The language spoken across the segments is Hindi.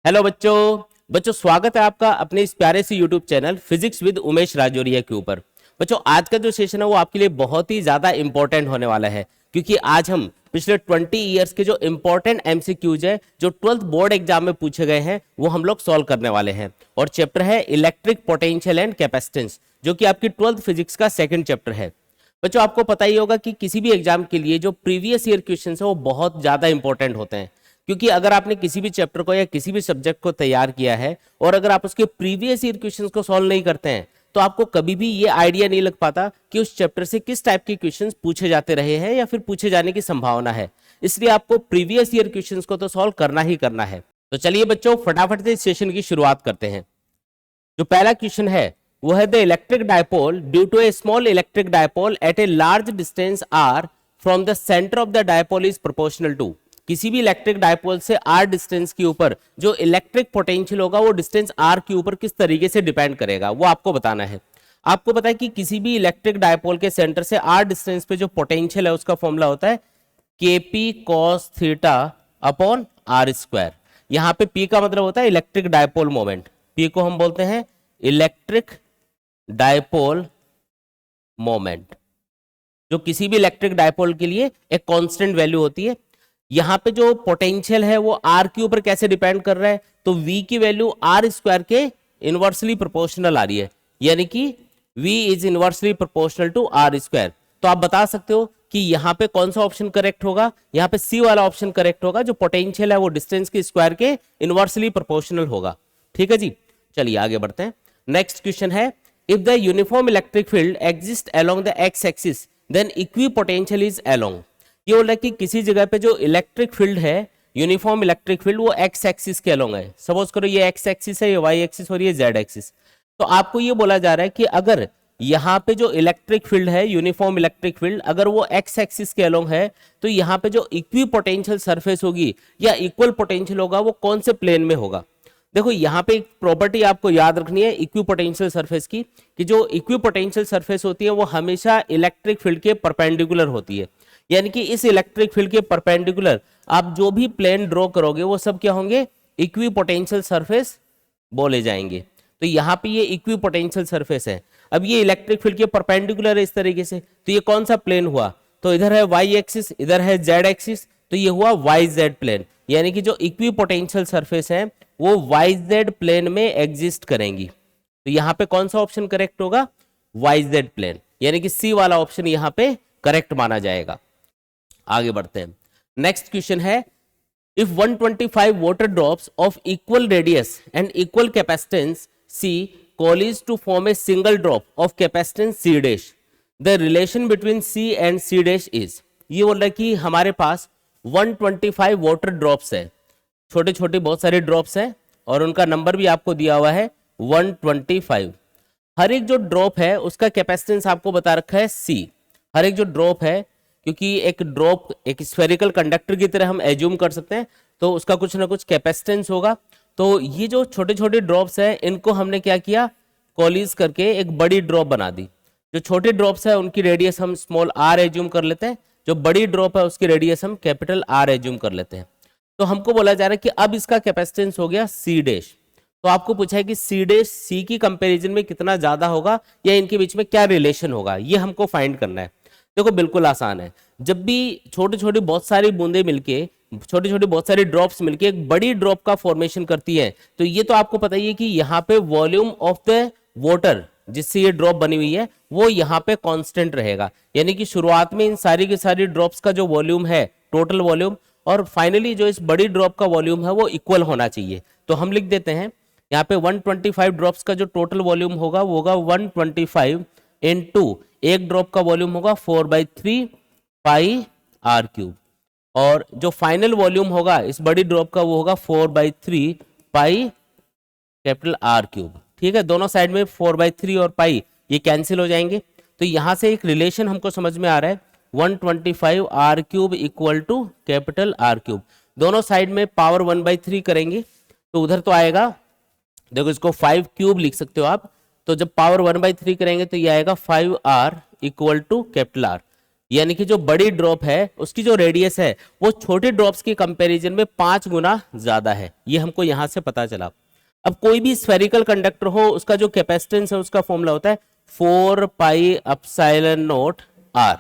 हेलो बच्चों स्वागत है आपका अपने इस प्यारे से YouTube channel physics with Umesh Rajoria के ऊपर। बच्चों आज का जो सेशन है वो आपके लिए बहुत ही ज्यादा इंपॉर्टेंट होने वाला है, क्योंकि आज हम पिछले 20 ईयर्स के जो इंपॉर्टेंट एमसीक्यूज है जो 12th बोर्ड एग्जाम में पूछे गए हैं वो हम लोग सॉल्व करने वाले हैं। और चैप्टर है इलेक्ट्रिक पोटेंशियल एंड कैपेसिटेंस, जो कि आपकी 12th फिजिक्स का सेकंड चैप्टर है। बच्चों आपको पता ही होगा कि किसी भी एग्जाम के लिए जो प्रीवियस ईयर क्वेश्चन है वो बहुत ज्यादा इंपॉर्टेंट होते हैं, क्योंकि अगर आपने किसी भी चैप्टर को या किसी भी सब्जेक्ट को तैयार किया है और अगर आप उसके प्रीवियस ईयर क्वेश्चंस को सॉल्व नहीं करते हैं तो आपको कभी भी ये आइडिया नहीं लग पाता कि उस चैप्टर से किस टाइप के क्वेश्चंस पूछे जाते रहे हैं या फिर पूछे जाने की संभावना है। इसलिए आपको प्रीवियस ईयर क्वेश्चंस को तो सॉल्व करना ही करना है। तो चलिए बच्चों फटाफट से इस सेशन की शुरुआत करते हैं। जो पहला क्वेश्चन है वो है the electric dipole due to a small electric dipole at a large distance r from the centre of the dipole is proportional to. किसी भी इलेक्ट्रिक डायपोल से आर डिस्टेंस के ऊपर जो इलेक्ट्रिक पोटेंशियल होगा वो डिस्टेंस आर के ऊपर किस तरीके से डिपेंड करेगा वो आपको बताना है। आपको पता है कि किसी भी इलेक्ट्रिक डायपोल के सेंटर से आर डिस्टेंस पे जो पोटेंशियल है उसका फॉर्मूला होता है kp cos theta upon r square. यहां पे पी का मतलब होता है इलेक्ट्रिक डायपोल मोमेंट, पी को हम बोलते हैं इलेक्ट्रिक डायपोल मोमेंट, जो किसी भी इलेक्ट्रिक डायपोल के लिए एक कांस्टेंट वैल्यू होती है। यहां पे जो पोटेंशियल है वो आर के ऊपर कैसे डिपेंड कर रहा है, तो v की वैल्यू आर स्क्वायर के इनवर्सली प्रोपोर्शनल आ रही है, यानी कि v is inversely proportional to r square. तो आप बता सकते हो कि यहां पे कौन सा ऑप्शन करेक्ट होगा, यहां पे सी वाला ऑप्शन करेक्ट होगा, जो पोटेंशियल है वो डिस्टेंस के स्क्वायर के इनवर्सली प्रोपोर्शनल होगा। ठीक है जी, चलिए आगे बढ़ते हैं। नेक्स्ट क्वेश्चन है if the uniform electric field exist along the x axis then equipotential is along. ये बोल रहा है कि किसी जगह पे जो इलेक्ट्रिक फील्ड है यूनिफॉर्म इलेक्ट्रिक फील्ड वो एक्स एक्सिस के अलोंग है। सपोज करो ये एक्स एक्सिस है, ये वाई एक्सिस और ये जेड एक्सिस। तो आपको ये बोला जा रहा है कि अगर यहाँ पे जो इलेक्ट्रिक फील्ड है यूनिफॉर्म इलेक्ट्रिक फील्ड अगर वो एक्स एक्सिस के अलोंग है तो यहाँ पे जो इक्वी पोटेंशियल सरफेस होगी या इक्वल पोटेंशियल होगा वो कौन से प्लेन में होगा। देखो यहाँ पे एक प्रॉपर्टी आपको याद रखनी है इक्वी पोटेंशियल सरफेस की, कि जो इक्वी पोटेंशियल सरफेस होती है वो हमेशा इलेक्ट्रिक फील्ड के परपेंडिकुलर होती है। यानी कि इस इलेक्ट्रिक फील्ड के परपेंडिकुलर आप जो भी प्लेन ड्रॉ करोगे वो सब क्या होंगे, इक्वी पोटेंशियल सरफेस बोले जाएंगे। तो यहाँ पे ये इक्वी पोटेंशियल सरफेस है। अब ये इलेक्ट्रिक फील्ड के परपेंडिकुलर है इस तरीके से, तो ये कौन सा प्लेन हुआ, तो इधर है वाई एक्सिस, इधर है जेड एक्सिस, तो ये हुआ वाई जेड प्लेन। यानी कि जो इक्वी पोटेंशियल सरफेस है वो वाई जेड प्लेन में एग्जिस्ट करेंगी। तो यहाँ पे कौन सा ऑप्शन करेक्ट होगा, वाई जेड प्लेन, यानी कि सी वाला ऑप्शन यहाँ पे करेक्ट माना जाएगा। आगे बढ़ते हैं। नेक्स्ट क्वेश्चन है if 125 water drops of equal radius and equal capacitance C collides to form a single drop of capacitance C dash, the relation between C and C dash is। ये बोल रहा है कि हमारे पास 125 वाटर ड्रॉप्स है, छोटे छोटे बहुत सारे ड्रॉप्स हैं और उनका नंबर भी आपको दिया हुआ है 125। हर एक जो ड्रॉप है उसका कैपेसिटेंस आपको बता रखा है C। हर एक जो ड्रॉप है, क्योंकि एक ड्रॉप एक स्फेरिकल कंडक्टर की तरह हम एज्यूम कर सकते हैं, तो उसका कुछ ना कुछ कैपेसिटेंस होगा। तो ये जो छोटे छोटे ड्रॉप्स हैं इनको हमने क्या किया, कॉलीज करके एक बड़ी ड्रॉप बना दी। जो छोटे ड्रॉप्स है उनकी रेडियस हम स्मॉल आर एज्यूम कर लेते हैं, जो बड़ी ड्रॉप है उसकी रेडियस हम कैपिटल आर एज्यूम कर लेते हैं। तो हमको बोला जा रहा है कि अब इसका कैपेसिटेंस हो गया सी डैश। तो आपको पूछा है कि सी डैश सी की कंपैरिजन में कितना ज्यादा होगा या इनके बीच में क्या रिलेशन होगा, ये हमको फाइंड करना है। देखो बिल्कुल आसान है, जब भी छोटे छोटे बहुत सारी बूंदे मिलके छोटे छोटे बहुत सारी ड्रॉप्स मिलके एक बड़ी ड्रॉप का फॉर्मेशन करती है, तो ये तो आपको पता ही है कि यहाँ पे वॉल्यूम ऑफ द वाटर जिससे ये ड्रॉप बनी हुई है वो यहाँ पे कांस्टेंट रहेगा। यानी कि शुरुआत में इन सारी की सारी ड्रॉप्स का जो वॉल्यूम है टोटल वॉल्यूम और फाइनली जो इस बड़ी ड्रॉप का वॉल्यूम है वो इक्वल होना चाहिए। तो हम लिख देते हैं यहाँ पे 125 ड्रॉप्स का जो टोटल वॉल्यूम होगा वो होगा 125 इनटू एक ड्रॉप का वॉल्यूम होगा 4/3 पाई आर क्यूब, और जो फाइनल वॉल्यूम होगा इस बड़ी ड्रॉप का वो होगा 4/3 पाई कैपिटल आर क्यूब। ठीक है, दोनों साइड में 4/3 और पाई ये कैंसिल हो जाएंगे। तो यहां से एक रिलेशन हमको समझ में आ रहा है 125 r cube equal to capital r cube. दोनों साइड में पावर 1/3 करेंगे तो उधर तो आएगा, देखो इसको 5 क्यूब लिख सकते हो आप। तो जब पावर 1/3 करेंगे तो ये आएगा 5R equal to capital are. यानी कि जो बड़ी ड्रॉप है उसकी जो रेडियस है वो छोटे ड्रॉप्स के कंपैरिजन में 5 गुना ज्यादा है, ये हमको यहां से पता चला। अब कोई भी स्फेरिकल कंडक्टर हो उसका जो कैपेसिटेंस है उसका फॉर्मूला होता है 4 पाई एप्सिलॉन नॉट आर,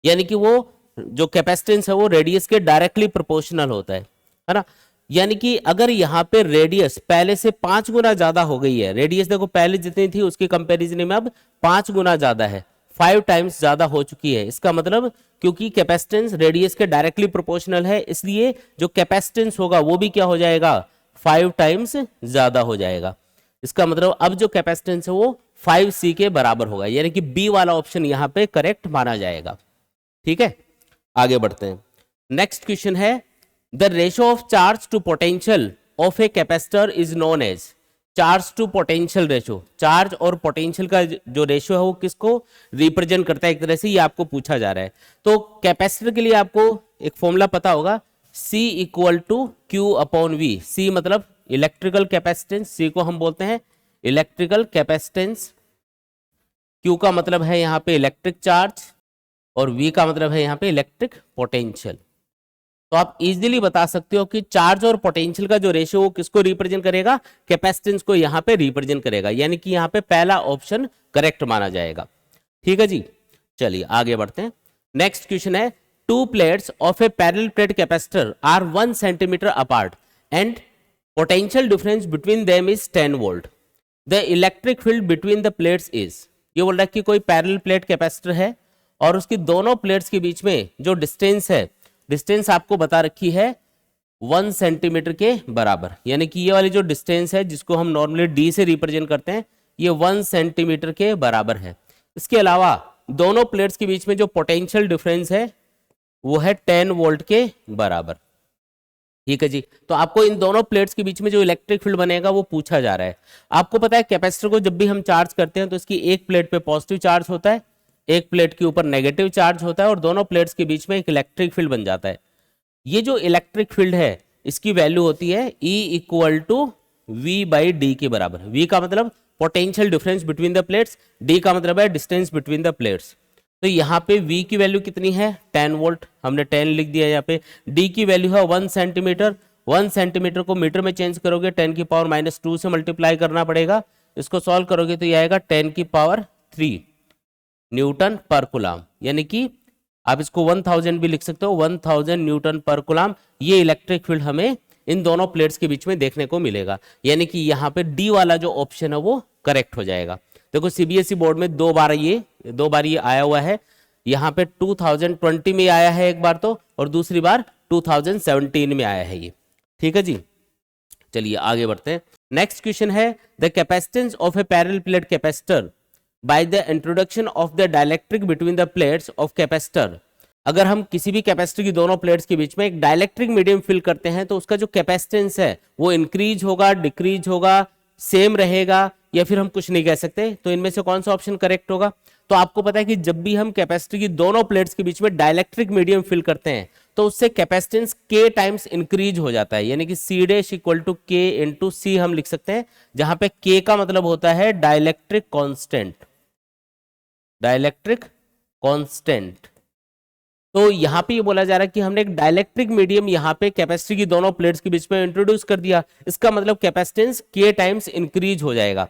यानी कि वो जो कैपेसिटेंस है वो रेडियस के डायरेक्टली प्रोपोर्शनल होता है ना। यानी कि अगर यहाँ पे रेडियस पहले से 5 गुना ज्यादा हो गई है, रेडियस देखो पहले जितनी थी उसके कंपैरिजन में अब 5 गुना ज्यादा है, 5 टाइम्स ज्यादा हो चुकी है। इसका मतलब क्योंकि कैपेसिटेंस रेडियस के डायरेक्टली प्रोपोर्शनल है इसलिए जो कैपेसिटेंस होगा वो भी क्या हो जाएगा 5 टाइम्स ज्यादा हो जाएगा। इसका मतलब अब जो कैपेसिटेंस है वो 5C के बराबर होगा, यानी कि बी वाला ऑप्शन यहाँ पे करेक्ट माना जाएगा। ठीक है, आगे बढ़ते हैं। नेक्स्ट क्वेश्चन है the ratio of charge to potential of a capacitor is known as. Charge to potential ratio, charge और पोटेंशियल का जो रेशियो है वो किसको रिप्रेजेंट करता है, एक तरह से ये आपको पूछा जा रहा है। तो कैपेसिटर के लिए आपको एक फॉर्मूला पता होगा, C equal to q upon v. C मतलब इलेक्ट्रिकल कैपेसिटेंस, C को हम बोलते हैं इलेक्ट्रिकल कैपेसिटेंस, Q का मतलब है यहाँ पे इलेक्ट्रिक चार्ज और V का मतलब है यहाँ पे इलेक्ट्रिक पोटेंशियल। तो आप इजीली बता सकते हो कि चार्ज और पोटेंशियल का जो रेशियो वो किसको रिप्रेजेंट करेगा, कैपेसिटेंस को यहाँ पे रिप्रेजेंट करेगा, यानी कि यहाँ पे पहला ऑप्शन करेक्ट माना जाएगा। ठीक है जी, चलिए आगे बढ़ते हैं। नेक्स्ट क्वेश्चन है two plates of a parallel plate capacitor are 1 centimetre apart and potential difference between them is 10 volt. The electric field between the plates is. ये बोल रहा है कि कोई पैरेलल प्लेट कैपेसिटर है और उसकी दोनों प्लेट्स के बीच में जो डिस्टेंस है, डिस्टेंस आपको बता रखी है 1 सेंटीमीटर के बराबर, यानी कि ये वाली जो डिस्टेंस है जिसको हम नॉर्मली डी से रिप्रेजेंट करते हैं ये 1 सेंटीमीटर के बराबर है। इसके अलावा दोनों प्लेट्स के बीच में जो पोटेंशियल डिफरेंस है वो है 10 वोल्ट के बराबर। ठीक है जी, तो आपको इन दोनों प्लेट्स के बीच में जो इलेक्ट्रिक फील्ड बनेगा वो पूछा जा रहा है। आपको पता है कैपेसिटर को जब भी हम चार्ज करते हैं तो इसकी एक प्लेट पे पॉजिटिव चार्ज होता है, एक प्लेट के ऊपर नेगेटिव चार्ज होता है और दोनों प्लेट्स के बीच में एक इलेक्ट्रिक फील्ड बन जाता है। ये जो इलेक्ट्रिक फील्ड है इसकी वैल्यू होती है E equal to v by d के बराबर। V का मतलब potential difference between the plates, D का मतलब है डिस्टेंस बिटवीन द प्लेट्स। तो यहाँ पे V की वैल्यू कितनी है 10 वोल्ट, हमने 10 लिख दिया यहाँ पे। D की वैल्यू है 1 सेंटीमीटर, 1 सेंटीमीटर को मीटर में चेंज करोगे 10 की पावर -2 से मल्टीप्लाई करना पड़ेगा। इसको सॉल्व करोगे तो ये आएगा 10 की पावर 3 न्यूटन पर कूलम, यानी कि आप इसको 1000 भी लिख सकते हो, 1000 न्यूटन पर कूलम। ये इलेक्ट्रिक फील्ड हमें इन दोनों प्लेट्स के बीच में देखने को मिलेगा, यानी कि यहाँ पे डी वाला जो ऑप्शन है वो करेक्ट हो जाएगा। देखो सीबीएसई बोर्ड में दो बार ये आया हुआ है, यहाँ पे 2020 में आया है एक बार तो, और दूसरी बार 2017 में आया है ये। ठीक है जी, चलिए आगे बढ़ते हैं। नेक्स्ट क्वेश्चन है the capacitance of a parallel plate capacitor by the introduction of the dielectric between the plates of capacitor. अगर हम किसी भी कैपेसिटर की दोनों प्लेट्स के बीच में एक डाइलेक्ट्रिक मीडियम फिल करते हैं तो उसका जो कैपेसिटेंस है वो इंक्रीज होगा, डिक्रीज होगा, सेम रहेगा, या फिर हम कुछ नहीं कह सकते। तो इनमें से कौन सा ऑप्शन करेक्ट होगा? तो आपको पता है कि जब भी हम कैपेसिटर की दोनों प्लेट्स के बीच में डाइलेक्ट्रिक मीडियम फिल करते हैं तो उससे कैपेसिटेंस k टाइम्स इंक्रीज हो जाता है, यानी कि C dash equal to K into C हम लिख सकते हैं, जहां पे K का मतलब होता है डाइलेक्ट्रिक कांस्टेंट, डाइलेक्ट्रिक कांस्टेंट। तो यहां पे ये बोला जा रहा है कि हमने एक डाइलेक्ट्रिक मीडियम यहां पे कैपेसिटर की दोनों प्लेट्स के बीच में इंट्रोड्यूस कर दिया, इसका मतलब कैपेसिटेंस k टाइम्स इंक्रीज हो जाएगा।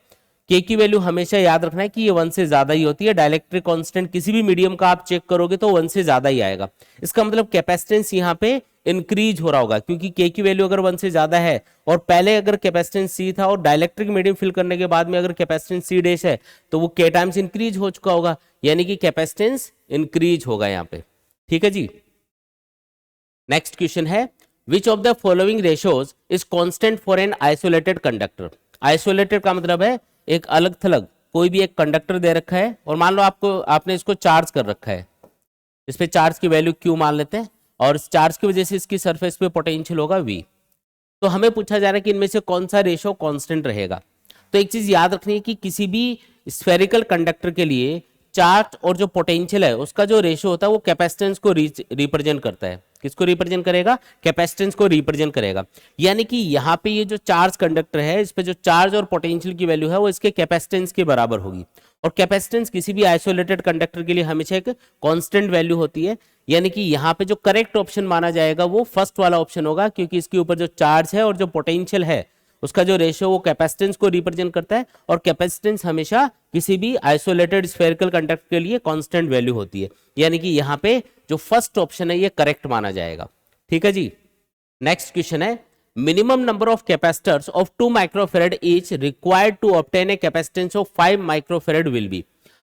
k की वैल्यू हमेशा याद रखना है कि ये 1 से ज्यादा ही होती है। डाइलेक्ट्रिक कांस्टेंट किसी भी मीडियम का आप चेक करोगे तो 1 से ज्यादा ही आएगा, इसका मतलब कैपेसिटेंस यहाँ पे इंक्रीज हो रहा होगा, क्योंकि k की वैल्यू अगर 1 से ज्यादा है और पहले अगर कैपेसिटेंस C था और डाइलेक्ट्रिक मीडियम फिल करने के बाद में अगर कैपेसिटेंस C डैश है तो वो k टाइम्स इंक्रीज हो चुका होगा, यानी कि कैपेसिटेंस इंक्रीज होगा यहाँ पे। ठीक है जी, नेक्स्ट क्वेश्चन है which of the following ratios is constant for an isolated conductor. Isolated का मतलब है एक अलग थलग कोई भी एक कंडक्टर दे रखा है और मान लो आपने इसको चार्ज कर रखा है, इस पे चार्ज की वैल्यू Q मान लेते हैं और इस चार्ज की वजह से इसकी सरफेस पे पोटेंशियल होगा V। तो हमें पूछा जा रहा है कि इनमें से कौन सा रेशियो कांस्टेंट रहेगा। तो एक चीज याद रखनी है कि किसी भी स्फेरिकल कंडक्टर के लिए चार्ज और जो पोटेंशियल है उसका जो रेशियो होता है वो कैपेसिटेंस को रिप्रेजेंट करता है। किसको रिप्रेजेंट करेगा? कैपेसिटेंस को रिप्रेजेंट करेगा। यानी कि यहाँ पे ये जो चार्ज कंडक्टर है इस पे जो चार्ज और पोटेंशियल की वैल्यू है वो इसके कैपेसिटेंस के बराबर होगी, और कैपेसिटेंस किसी भी आइसोलेटेड कंडक्टर के लिए हमेशा एक कांस्टेंट वैल्यू होती है, यानी कि यहाँ पे जो करेक्ट ऑप्शन माना जाएगा वो फर्स्ट वाला ऑप्शन होगा, क्योंकि इसके ऊपर जो चार्ज है और जो पोटेंशियल है उसका जो रेशियो वो कैपेसिटेंस को रिप्रेजेंट करता है, और कैपेसिटेंस हमेशा किसी भी आइसोलेटेड स्फेरिकल कंडक्टर के लिए कांस्टेंट वैल्यू होती है, यानी कि यहाँ पे जो फर्स्ट ऑप्शन है ये करेक्ट माना जाएगा। ठीक है जी। नेक्स्ट क्वेश्चन है, minimum number of capacitors of 2 microfarad each required to obtain a capacitance of 5 microfarad will be.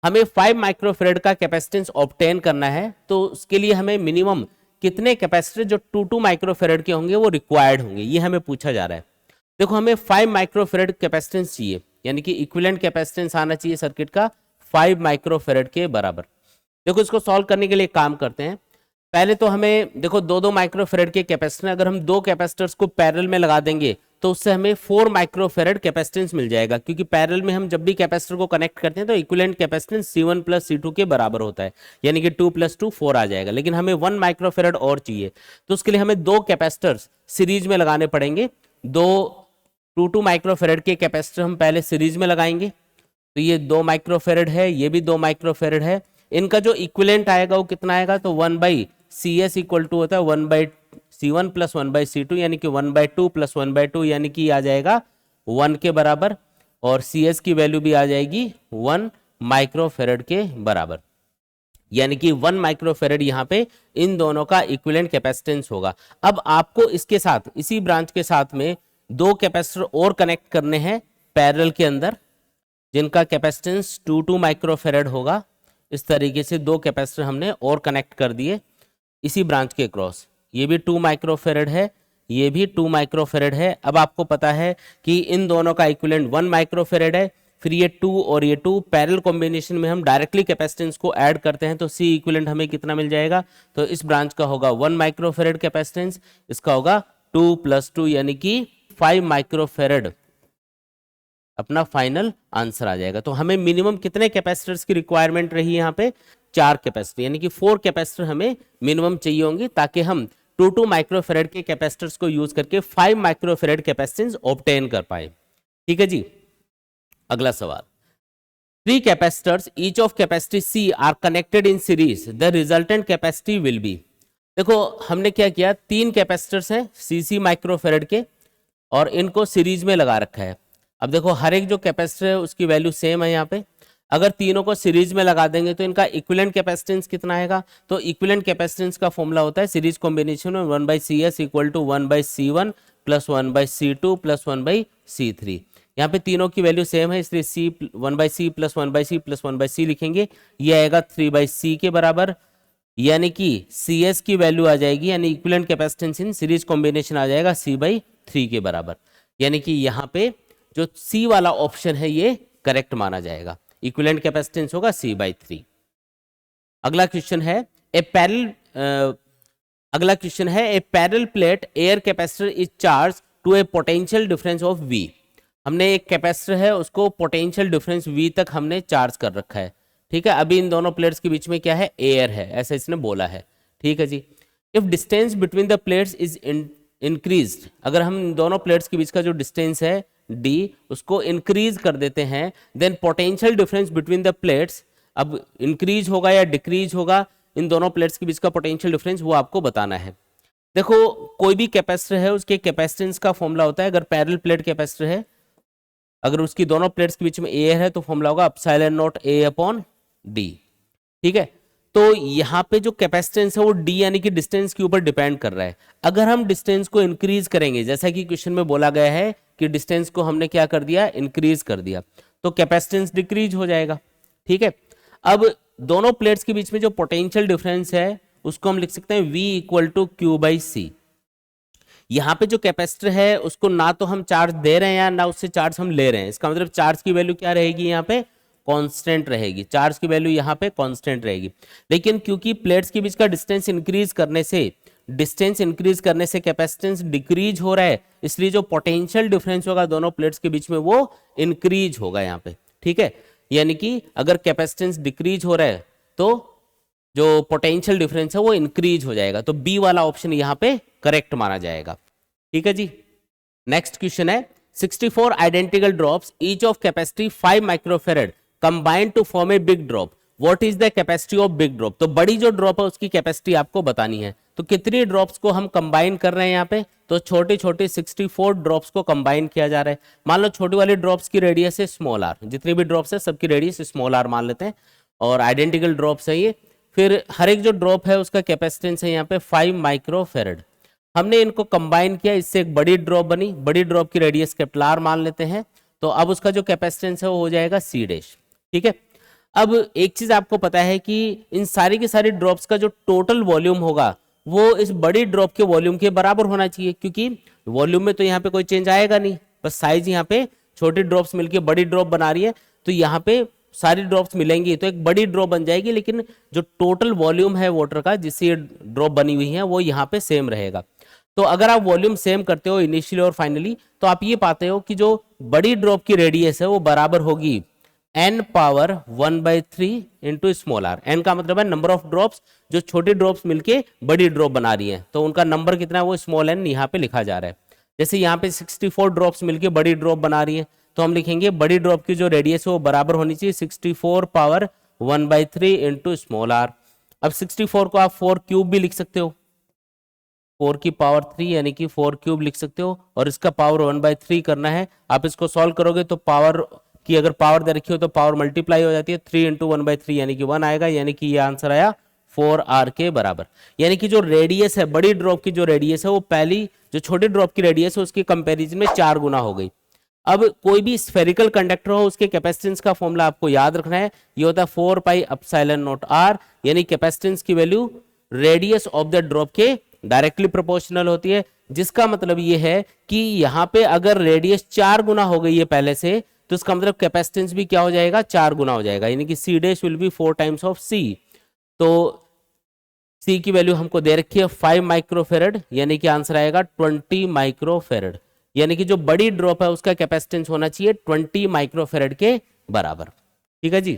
हमें 5 माइक्रोफेरेड का कैपेसिटेंस ऑब्टेन करना है, तो उसके लिए हमें मिनिमम कितने कैपेसिटर जो 2 माइक्रोफेरेड के होंगे वो रिक्वायर्ड होंगे, ये हमें पूछा जा रहा है। देखो हमें 5 माइक्रोफेरेड कैपेसिटेंस चाहिए, यानी कि इक्विवेलेंट कैपेसिटेंस आना चाहिए सर्किट का 5 माइक्रोफेरेड के बराबर। देखो इसको सॉल्व करने के लिए काम करते हैं। पहले तो हमें देखो 2 माइक्रोफेरेड के कैपेसिटर, अगर हम 2 कैपेसिटर्स को पैरेलल में लगा देंगे तो उससे हमें 4 माइक्रोफेरेड कैपेसिटेंस मिल जाएगा, क्योंकि पैरेलल में हम जब भी कैपेसिटर को कनेक्ट करते हैं तो इक्विवेलेंट कैपेसिटेंस C1 + C2 के बराबर होता है, यानी कि 2 + 2 4 आ जाएगा। लेकिन हमें 1 माइक्रोफेरेड और चाहिए, तो उसके लिए हमें 2 कैपेसिटर्स सीरीज में लगाने पड़ेंगे। 2 माइक्रोफेरेड के कैपेसिटर हम पहले सीरीज में लगाएंगे, तो ये 2 माइक्रोफेरेड है, ये भी 2 माइक्रोफेरेड है। इनका जो इक्विवेलेंट आएगा वो कितना आएगा, तो 1/CS इक्वल टू होता है 1/C1 + 1/C2, यानी कि 1/2 + 1/2, यानी कि आ जाएगा 1 के बराबर, और CS की वैल्यू भी आ जाएगी 1 माइक्रोफेरेड के बराबर, यानी कि 1 माइक्रोफेरेड यहाँ पे इन दोनों का इक्विवेलेंट कैपेसिटेंस होगा। अब आपको इसके साथ, इसी ब्रांच के साथ में 2 कैपेसिटर और कनेक्ट करने हैं पैरेलल के अंदर, जिनका कैपेसिटेंस 2 माइक्रोफेरेड होगा। इस तरीके से 2 कैपेसिटर हमने और कनेक्ट कर दिए इसी ब्रांच के क्रॉस। ये भी 2 माइक्रोफेरेड है, ये भी 2 माइक्रोफेरेड है। अब आपको पता है कि इन दोनों का इक्विवेलेंट 1 माइक्रोफेरेड है, फिर ये 2 और ये 2 पैरेलल कॉम्बिनेशन में हम डायरेक्टली कैपेसिटेंस को ऐड करते हैं, तो C इक्विवेलेंट हमें कितना मिल जाएगा, तो इस ब्रांच का होगा 1 माइक्रोफेरेड कैपेसिटेंस, इसका होगा 2 + 2 यानी कि 5 माइक्रोफेरेड अपना फाइनल आंसर आ जाएगा। तो हमें मिनिमम कितने कैपेसिटर्स की रिक्वायरमेंट रही यहाँ पे, 4 कैपेसिटर, यानी कि 4 कैपेसिटर हमें मिनिमम चाहिए होंगे, ताकि हम 2 माइक्रोफेरेड के कैपेसिटर्स को यूज करके 5 माइक्रोफेरेड कैपेसिटेंस ऑब्टेन कर पाए। ठीक है जी। अगला सवाल, 3 capacitors each of capacity C are connected in series, the resultant capacity will be. देखो हमने क्या किया, 3 कैपेसिटर्स हैं CC माइक्रोफेरेड के, और इनको सीरीज में लगा रखा है। अब देखो हर एक जो कैपेसिटर है उसकी वैल्यू सेम है यहाँ पे, अगर तीनों को सीरीज में लगा देंगे तो इनका इक्विवेलेंट कैपेसिटेंस कितना आएगा, तो इक्विवेलेंट कैपेसिटेंस का फॉर्मूला होता है सीरीज कॉम्बिनेशन में 1/CS equal to 1/C1 + 1/C2 + 1/C3। यहाँ पे तीनों की वैल्यू सेम है, इसलिए C 1/C + 1/C + 1/C लिखेंगे, ये आएगा 3/C के बराबर, यानी कि CS की वैल्यू आ जाएगी, यानी equivalent capacitance in series combination आ जाएगा C/3 के बराबर, यानी कि यहाँ पे जो C वाला ऑप्शन है ये करेक्ट माना जाएगा, इक्विवेलेंट कैपेसिटेंस होगा C/3। अगला क्वेश्चन है a parallel plate air capacitor is charge to a potential difference of V। हमने एक कैपेसिटर है उसको पोटेंशियल डिफरेंस V तक हमने चार्ज कर रखा है। ठीक है, अभी इन दोनों प्लेट्स के बीच में क्या है, एयर है, ऐसा इसने बोला है। ठीक है जी। If distance between the plates is increased, अगर हम दोनों प्लेट्स के बीच का जो डिस्टेंस है D उसको इंक्रीज कर देते हैं, then potential difference between the plates, अब इंक्रीज होगा या डिक्रीज होगा, इन दोनों प्लेट्स के बीच का पोटेंशियल डिफरेंस वो आपको बताना है। देखो कोई भी कैपेसिटर है उसके कैपेसिटेंस का फॉर्मूला होता है, अगर पैरेलल प्लेट कैपेसिटर है, अगर उसकी दोनों प्लेट्स के बीच में एयर है तो फॉर्मूला होगा ε0A/d। ठीक है, तो यहाँ पे जो कैपेसिटेंस है वो D यानी कि डिस्टेंस के ऊपर डिपेंड कर रहा है। अगर हम डिस्टेंस को इंक्रीज करेंगे, जैसा कि क्वेश्चन में बोला गया है कि डिस्टेंस को हमने क्या कर दिया, इंक्रीज कर दिया, तो कैपेसिटेंस डिक्रीज हो जाएगा। ठीक है, अब दोनों प्लेट्स के बीच में जो पोटेंशियल डिफरेंस है उसको हम लिख सकते हैं V = Q/C। यहाँ पे जो कैपेसिटर है उसको ना तो हम चार्ज दे रहे हैं ना उससे चार्ज हम ले रहे हैं, इसका मतलब चार्ज की वैल्यू क्या रहेगी, यहाँ पे कांस्टेंट रहेगी, चार्ज की वैल्यू यहाँ पे कांस्टेंट रहेगी। लेकिन क्योंकि प्लेट्स के बीच का डिस्टेंस इंक्रीज करने से कैपेसिटेंस डिक्रीज हो रहा है, इसलिए जो पोटेंशियल डिफरेंस होगा दोनों प्लेट्स के बीच में वो इंक्रीज होगा यहाँ पे। ठीक है, यानी कि अगर कैपेसिटेंस डिक्रीज हो रहा है तो जो पोटेंशियल डिफरेंस है वो इंक्रीज हो जाएगा, तो बी वाला ऑप्शन यहाँ पे करेक्ट माना जाएगा। ठीक है जी। नेक्स्ट क्वेश्चन है 64 identical drops each of capacity 5 microfarad combine to form a big drop, what is the capacity of big drop. तो बड़ी जो ड्रॉप है उसकी कैपेसिटी आपको बतानी है। तो कितनी ड्रॉप्स को हम कंबाइन कर रहे हैं यहाँ पे, तो छोटी छोटी 64 ड्रॉप्स को कंबाइन किया जा रहा है। मान लो छोटी वाली ड्रॉप्स की रेडियस है स्मॉल आर, जितनी भी ड्रॉप्स है सबकी रेडियस स्मॉल आर मान लेते हैं, और आइडेंटिकल ड्रॉप्स है ये। फिर हर एक जो ड्रॉप है उसका कैपेसिटेंस है यहाँ पे 5 माइक्रोफेरेड। हमने इनको कंबाइन किया, इससे एक बड़ी ड्रॉप बनी, बड़ी ड्रॉप की रेडियस कैपिटल आर मान लेते हैं। तो अब उसका जो कैपेसिटेंस है वो हो जाएगा सी डैश। ठीक है, अब एक चीज आपको पता है कि इन सारी की सारी ड्रॉप्स का जो टोटल वॉल्यूम होगा वो इस बड़ी ड्रॉप के वॉल्यूम के बराबर होना चाहिए, क्योंकि वॉल्यूम में तो यहाँ पे कोई चेंज आएगा नहीं, बस साइज यहाँ पे छोटी ड्रॉप्स मिलके बड़ी ड्रॉप बना रही है, तो यहाँ पे सारी ड्रॉप्स मिलेंगी तो एक बड़ी ड्रॉप बन जाएगी, लेकिन जो टोटल वॉल्यूम है वाटर का जिससे ये ड्रॉप बनी हुई है वो यहाँ पे सेम रहेगा। तो अगर आप वॉल्यूम सेम करते हो इनिशियली और फाइनली, तो आप ये पाते हो कि जो बड़ी ड्रॉप की रेडियस है वो बराबर होगी n power 1/3 into small r. n का मतलब है नंबर ऑफ ड्रॉप्स, जो छोटी ड्रॉप्स मिलके बड़ी ड्रॉप बना रही हैं, तो उनका नंबर कितना है वो स्मॉल n यहाँ पे लिखा जा रहा है। जैसे यहाँ पे 64 ड्रॉप्स मिलके बड़ी ड्रॉप बना रही है, तो हम लिखेंगे बड़ी ड्रॉप की जो रेडियस है वो बराबर होनी चाहिए 64 पावर 1/3 इंटू स्मॉल आर। अब 64 को आप 4 क्यूब भी लिख सकते हो, 4 की पावर 3 यानी कि 4 क्यूब लिख सकते हो, और इसका पावर 1/3 करना है। आप इसको सॉल्व करोगे तो पावर की अगर पावर दे रखी हो तो पावर मल्टीप्लाई हो जाती है, 3 इंटू 1/3 यानी कि 1 आएगा, यानी कि ये आंसर आया 4r के बराबर। यानी कि जो रेडियस है बड़ी ड्रॉप की जो रेडियस है वो पहली जो छोटी ड्रॉप की रेडियस है उसके कंपैरिजन में 4 गुना हो गई। अब कोई भी स्फेरिकल कंडक्टर हो उसके कैपेसिटेंस का फॉर्मूला आपको याद रखना है, ये होता है 4 पाई एप्सिलॉन नॉट r, यानी कैपेसिटेंस की value radius of the drop के डायरेक्टली प्रोपोर्शनल होती है, जिसका मतलब ये है कि यहाँ पे अगर रेडियस 4 गुना हो गई है पहले से, तो इसका मतलब कैपेसिटेंस भी क्या हो जाएगा 4 गुना हो जाएगा, यानी कि C dash will be 4 times of C. तो सी की वैल्यू हमको दे रखी है 5 माइक्रोफेरेड, यानी कि आंसर आएगा 20 माइक्रोफेरेड, यानी कि जो बड़ी ड्रॉप है उसका कैपेसिटेंस होना चाहिए 20 माइक्रोफेरेड के बराबर। ठीक है जी,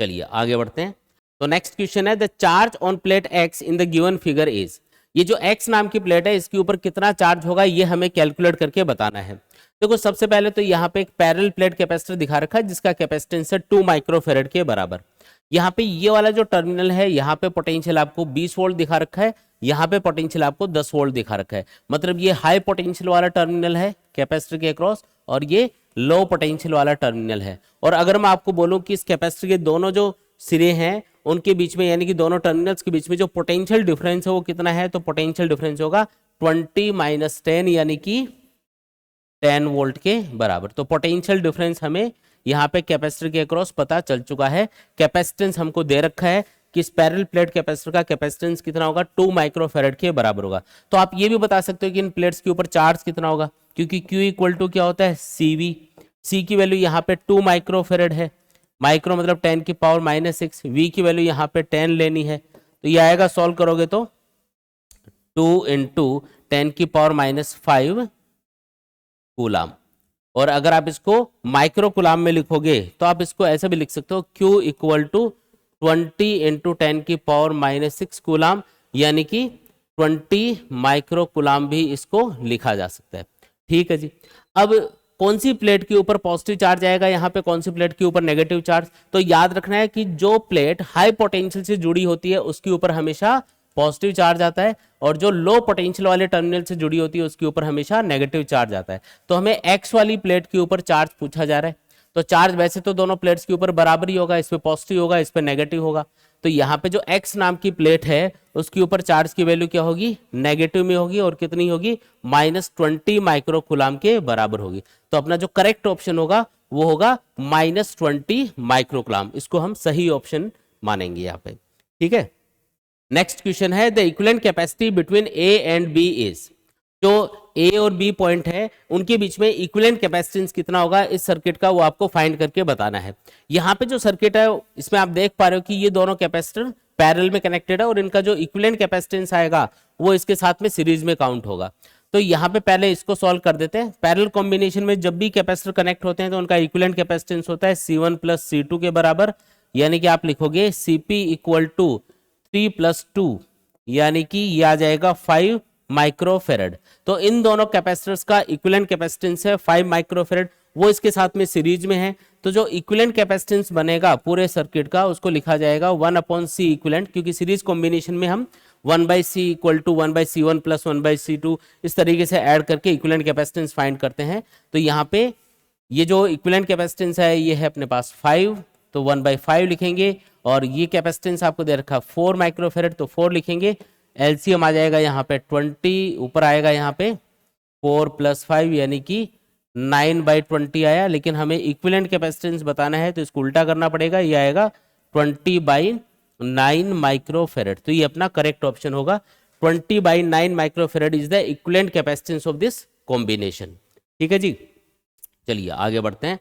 चलिए आगे बढ़ते हैं। तो नेक्स्ट क्वेश्चन है the charge on plate x in the given figure is. ये जो एक्स नाम की प्लेट है इसके ऊपर कितना चार्ज होगा ये हमें कैलकुलेट करके बताना है। देखो सबसे पहले तो यहाँ पे एक पैरेलल प्लेट कैपेसिटर दिखा रखा है जिसका कैपेसिटेंस है 2 माइक्रोफेरेड के बराबर। यहाँ पे ये वाला जो टर्मिनल है यहाँ पे पोटेंशियल आपको 20 वोल्ट दिखा रखा है, यहाँ पे पोटेंशियल आपको 10 वोल्ट दिखा रखा है, मतलब ये हाई पोटेंशियल वाला टर्मिनल है कैपेसिटर के अक्रॉस और ये लो पोटेंशियल वाला टर्मिनल है। और अगर मैं आपको बोलूं कि इस कैपेसिटर के दोनों जो सिरे हैं उनके बीच में यानी कि दोनों टर्मिनल्स के बीच में जो पोटेंशियल डिफरेंस है वो कितना है, तो पोटेंशियल डिफरेंस होगा 20 - 10 यानी कि 10 वोल्ट के बराबर। तो पोटेंशियल डिफरेंस हमें यहाँ पे कैपेसिटर के अक्रॉस पता चल चुका है। कैपेसिटेंस हमको दे रखा है कि इस पैरेलल प्लेट कैपेसिटर का कैपेसिटेंस कितना होगा 2 माइक्रोफेरेड के बराबर होगा। तो आप ये भी बता सकते हो कि इन प्लेट्स के ऊपर चार्ज कितना होगा, क्योंकि Q इक्वल टू क्या होता है CV। C की वैल्यू यहाँ पे 2 माइक्रोफेरेड है, माइक्रो मतलब 10 की पावर -6, V की वैल्यू यहाँ पे 10 लेनी है, तो ये आएगा सॉल्व करोगे तो 2 इंटू 10 की पावर -5 कूलाम। और अगर आप इसको माइक्रो कूलाम में लिखोगे तो आप इसको ऐसे भी लिख सकते हो Q इक्वल टू 20 इंटू 10 की पावर -6 कूलाम, यानी कि 20 माइक्रो कूलाम भी इसको लिखा जा सकता है। ठीक है जी, अब कौन सी प्लेट के ऊपर पॉजिटिव चार्ज आएगा, यहाँ पे कौन सी प्लेट के ऊपर नेगेटिव चार्ज। तो याद रखना है कि जो प्लेट हाई पोटेंशियल से जुड़ी होती है उसके ऊपर हमेशा पॉजिटिव चार्ज आता है, और जो लो पोटेंशियल वाले टर्मिनल से जुड़ी होती है उसके ऊपर हमेशा नेगेटिव चार्ज आता है। तो हमें एक्स वाली प्लेट के ऊपर चार्ज पूछा जा रहा है, तो चार्ज वैसे तो दोनों प्लेट्स के ऊपर बराबर ही होगा, इस पे पॉजिटिव होगा इस पे नेगेटिव होगा। तो यहाँ पे जो एक्स नाम की प्लेट है उसके ऊपर चार्ज की वैल्यू क्या होगी, नेगेटिव में होगी, और कितनी होगी -20 माइक्रो कूलाम के बराबर होगी। तो अपना जो करेक्ट ऑप्शन होगा वो होगा -20 माइक्रो कूलाम, इसको हम सही ऑप्शन मानेंगे यहाँ पे। ठीक है, नेक्स्ट क्वेश्चन है the equivalent capacity between A and B is. जो ए और बी पॉइंट है उनके बीच में इक्विवेलेंट कैपेसिटेंस कितना होगा इस सर्किट का, वो आपको फाइंड करके बताना है। यहाँ पे जो सर्किट है इसमें आप देख पा रहे हो कि ये दोनों कैपेसिटर पैरेलल में कनेक्टेड है, और इनका जो इक्विवेलेंट कैपेसिटेंस आएगा वो इसके साथ में सीरीज में काउंट होगा। तो यहाँ पे पहले इसको सॉल्व कर देते हैं। पैरेलल कॉम्बिनेशन में जब भी कैपेसिटर कनेक्ट होते हैं तो उनका इक्विवेलेंट कैपेसिटेंस होता है C1 + C2 के बराबर, यानी कि आप लिखोगे Cp इक्वल टू 3 + 2, यानी कि ये आ जाएगा 5 माइक्रोफेरेड। तो इन दोनों कैपेसिटर्स का इक्विवेलेंट कैपेसिटेंस है 5 माइक्रोफेरेड, वो इसके साथ में सीरीज में है। तो जो इक्विवेलेंट कैपेसिटेंस बनेगा पूरे सर्किट का उसको लिखा जाएगा 1/C इक्विवेलेंट, क्योंकि सीरीज कॉम्बिनेशन में हम 1/C equal to 1/C1 plus 1/C2 इस तरीके से ऐड करके इक्विवेलेंट कैपेसिटेंस फाइंड करते हैं। तो यहाँ पे ये जो इक्विवेलेंट कैपेसिटेंस है ये है अपने पास 5, तो 1/5 लिखेंगे। और ये कैपेसिटेंस आपको दे रखा 4 माइक्रोफेरेड, तो 4 लिखेंगे। एलसीएम आ जाएगा यहाँ पे 20, ऊपर आएगा यहाँ पे 4 + 5 यानी कि 9/20 आया। लेकिन हमें इक्विवेलेंट कैपेसिटेंस बताना है तो इसको उल्टा करना पड़ेगा, ये आएगा 20/9 माइक्रोफेरेड। तो ये अपना करेक्ट ऑप्शन होगा। 20/9 microfarad is the equivalent capacitance of this combination. ठीक है जी, चलिए आगे बढ़ते हैं।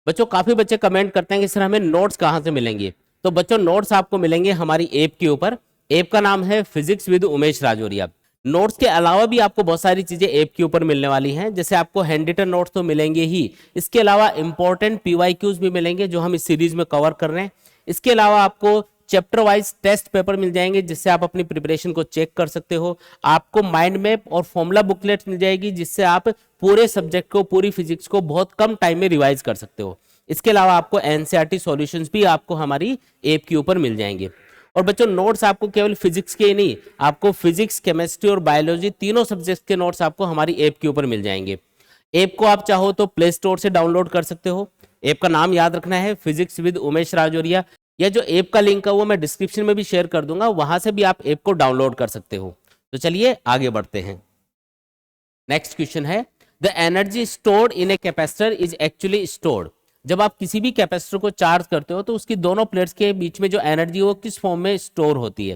बच्चों काफी बच्चे कमेंट करते हैं कि सर हमें नोट्स कहाँ से मिलेंगे। तो बच्चों नोट्स आपको मिलेंगे हमारी ऐप के ऊपर। ऐप का नाम है physics with Umesh Rajoria. Notes के अलावा भी आपको बहुत सारी चीजें ऐप के ऊपर मिलने वाली हैं, जैसे आपको हैंड रिटन नोट्स तो मिलेंगे ही, इसके अलावा इंपॉर्टेंट पीवाईक्यूज भी मिलेंगे जो हम इस सीरीज में कवर कर रहे हैं। इसके अलावा आपको चैप्टर वाइज टेस्ट पेपर मिल जाएंगे जिससे आप अपनी प्रिपरेशन को चेक कर सकते हो। आपको माइंड मैप और फॉर्मूला बुकलेट मिल जाएगी जिससे आप पूरे सब्जेक्ट को, पूरी फिजिक्स को बहुत कम टाइम में रिवाइज कर सकते हो। इसके अलावा आपको एनसीईआरटी सॉल्यूशंस भी आपको हमारी ऐप के ऊपर मिल जाएंगे। और बच्चों नोट्स आपको केवल फिजिक्स के ही नहीं, आपको फिजिक्स, केमिस्ट्री और बायोलॉजी तीनों सब्जेक्ट्स के नोट्स आपको हमारी ऐप के ऊपर मिल जाएंगे। ऐप को आप चाहो तो प्ले स्टोर से डाउनलोड कर सकते हो। ऐप का नाम याद रखना है फिजिक्स विद उमेश राजौरिया। या जो ऐप का लिंक है वो मैं डिस्क्रिप्शन में भी शेयर कर दूंगा, वहां से भी आप ऐप को डाउनलोड कर सकते हो। तो चलिए आगे बढ़ते हैं। नेक्स्ट क्वेश्चन है, the energy stored in A capacitor is actually stored. जब आप किसी भी कैपेसिटर को चार्ज करते हो तो उसकी दोनों प्लेट्स के बीच में जो एनर्जी है वो किस फॉर्म में स्टोर होती है।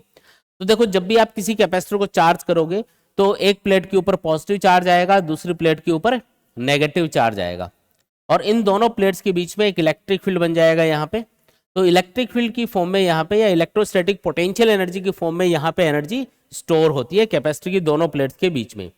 तो देखो जब भी आप किसी कैपेसिटर को चार्ज करोगे तो एक प्लेट के ऊपर पॉजिटिव चार्ज आएगा, दूसरी प्लेट के ऊपर नेगेटिव चार्ज आएगा, और इन दोनों प्लेट्स के बीच में एक इलेक्ट्रिक फील्ड बन जाएगा यहाँ पे। तो इलेक्ट्रिक फील्ड की फॉर्म में यहाँ पे या इलेक्ट्रोस्टैटिक पोटेंशियल एनर्जी की फॉर्म में यहाँ पे एनर्जी स्टोर होती है कैपेसिटर की दोनों प्लेट्स के बीच में।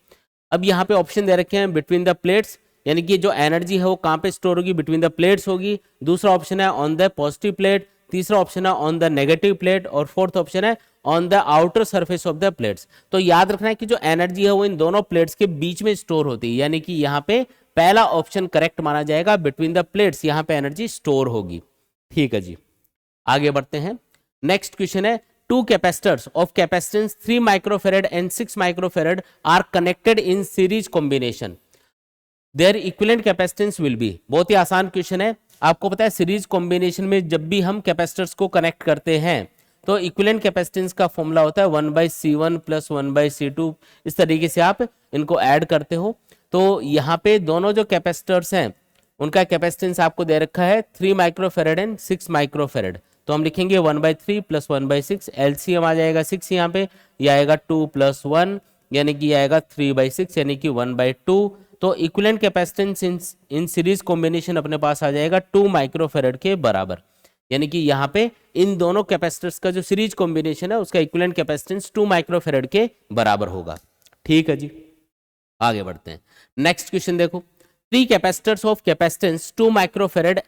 अब यहाँ पे ऑप्शन दे रखे हैं बिटवीन द प्लेट्स, यानी कि जो एनर्जी है वो कहाँ पे स्टोर होगी, बिटवीन द प्लेट्स होगी। दूसरा ऑप्शन है ऑन द पॉजिटिव प्लेट, तीसरा ऑप्शन है ऑन द नेगेटिव प्लेट, और फोर्थ ऑप्शन है on the outer surface of the plates. तो याद रखना है कि जो एनर्जी है वो इन दोनों प्लेट्स के बीच में स्टोर होती है, यानी कि यहाँ पे पहला ऑप्शन करेक्ट माना जाएगा, बिटवीन द प्लेट्स यहाँ पे एनर्जी स्टोर होगी। ठीक है जी, आगे बढ़ते हैं। नेक्स्ट क्वेश्चन है, two capacitors of capacitance 3 microfarad and 6 microfarad are connected in series combination. Their equivalent capacitance will be। बहुत ही आसान क्वेश्चन है। आपको पता है सीरीज कॉम्बिनेशन में जब भी हम कैपेसिटर्स को कनेक्ट करते हैं तो इक्विवेलेंट कैपेसिटेंस का फॉर्मूला होता है 1/C1 प्लस 1/C2। इस तरीके से आप इनको ऐड करते हो। तो यहाँ पे दोनों जो कैपेसिटर्स हैं उनका कैपेसिटेंस आपको दे रखा है 3 माइक्रोफेरेड एंड 6 माइक्रोफेरेड। तो हम लिखेंगे 1/3 प्लस 1/6, एलसीएम आ जाएगा 6 यहाँ पे, यह आएगा 2 + 1 यानी कि आएगा 3/6 यानी कि 1/2। तो equivalent capacitance in series combination अपने पास आ जाएगा 2 माइक्रोफेरेड के बराबर, यानी कि यहाँ पे इन दोनों कैपेसिटर्स का जो सीरीज कॉम्बिनेशन है उसका इक्विवेलेंट कैपेसिटेंस 2 माइक्रोफेरेड के बराबर होगा। ठीक है जी, आगे बढ़ते हैं। नेक्स्ट क्वेश्चन देखो, 3 capacitors of capacitance 2 microfarad,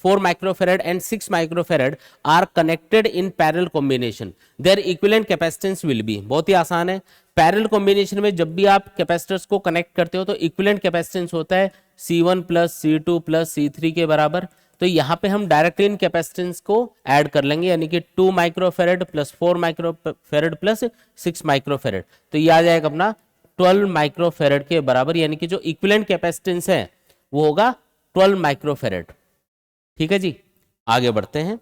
4 microfarad and 6 microfarad are connected in parallel combination. Their equivalent capacitance will be। बहुत ही आसान है। पैरेलल कॉम्बिनेशन में जब भी आप कैपेसिटर्स को कनेक्ट करते हो तो इक्विवेलेंट कैपेसिटेंस होता है C1 plus C2 plus C3 के बराबर। तो यहाँ पे हम डायरेक्टली इन कैपेसिटेंस को ऐड कर लेंगे, यानी कि 2 microfarad plus 4 microfarad plus 6 microfarad. तो ये आ जाएगा अपना 12 माइक्रोफेरेड के बराबर, यानी कि जो इक्विवेलेंट कैपेसिटेंस है वो होगा 12 माइक्रोफेरेड। ठीक है जी, आगे बढ़ते हैं।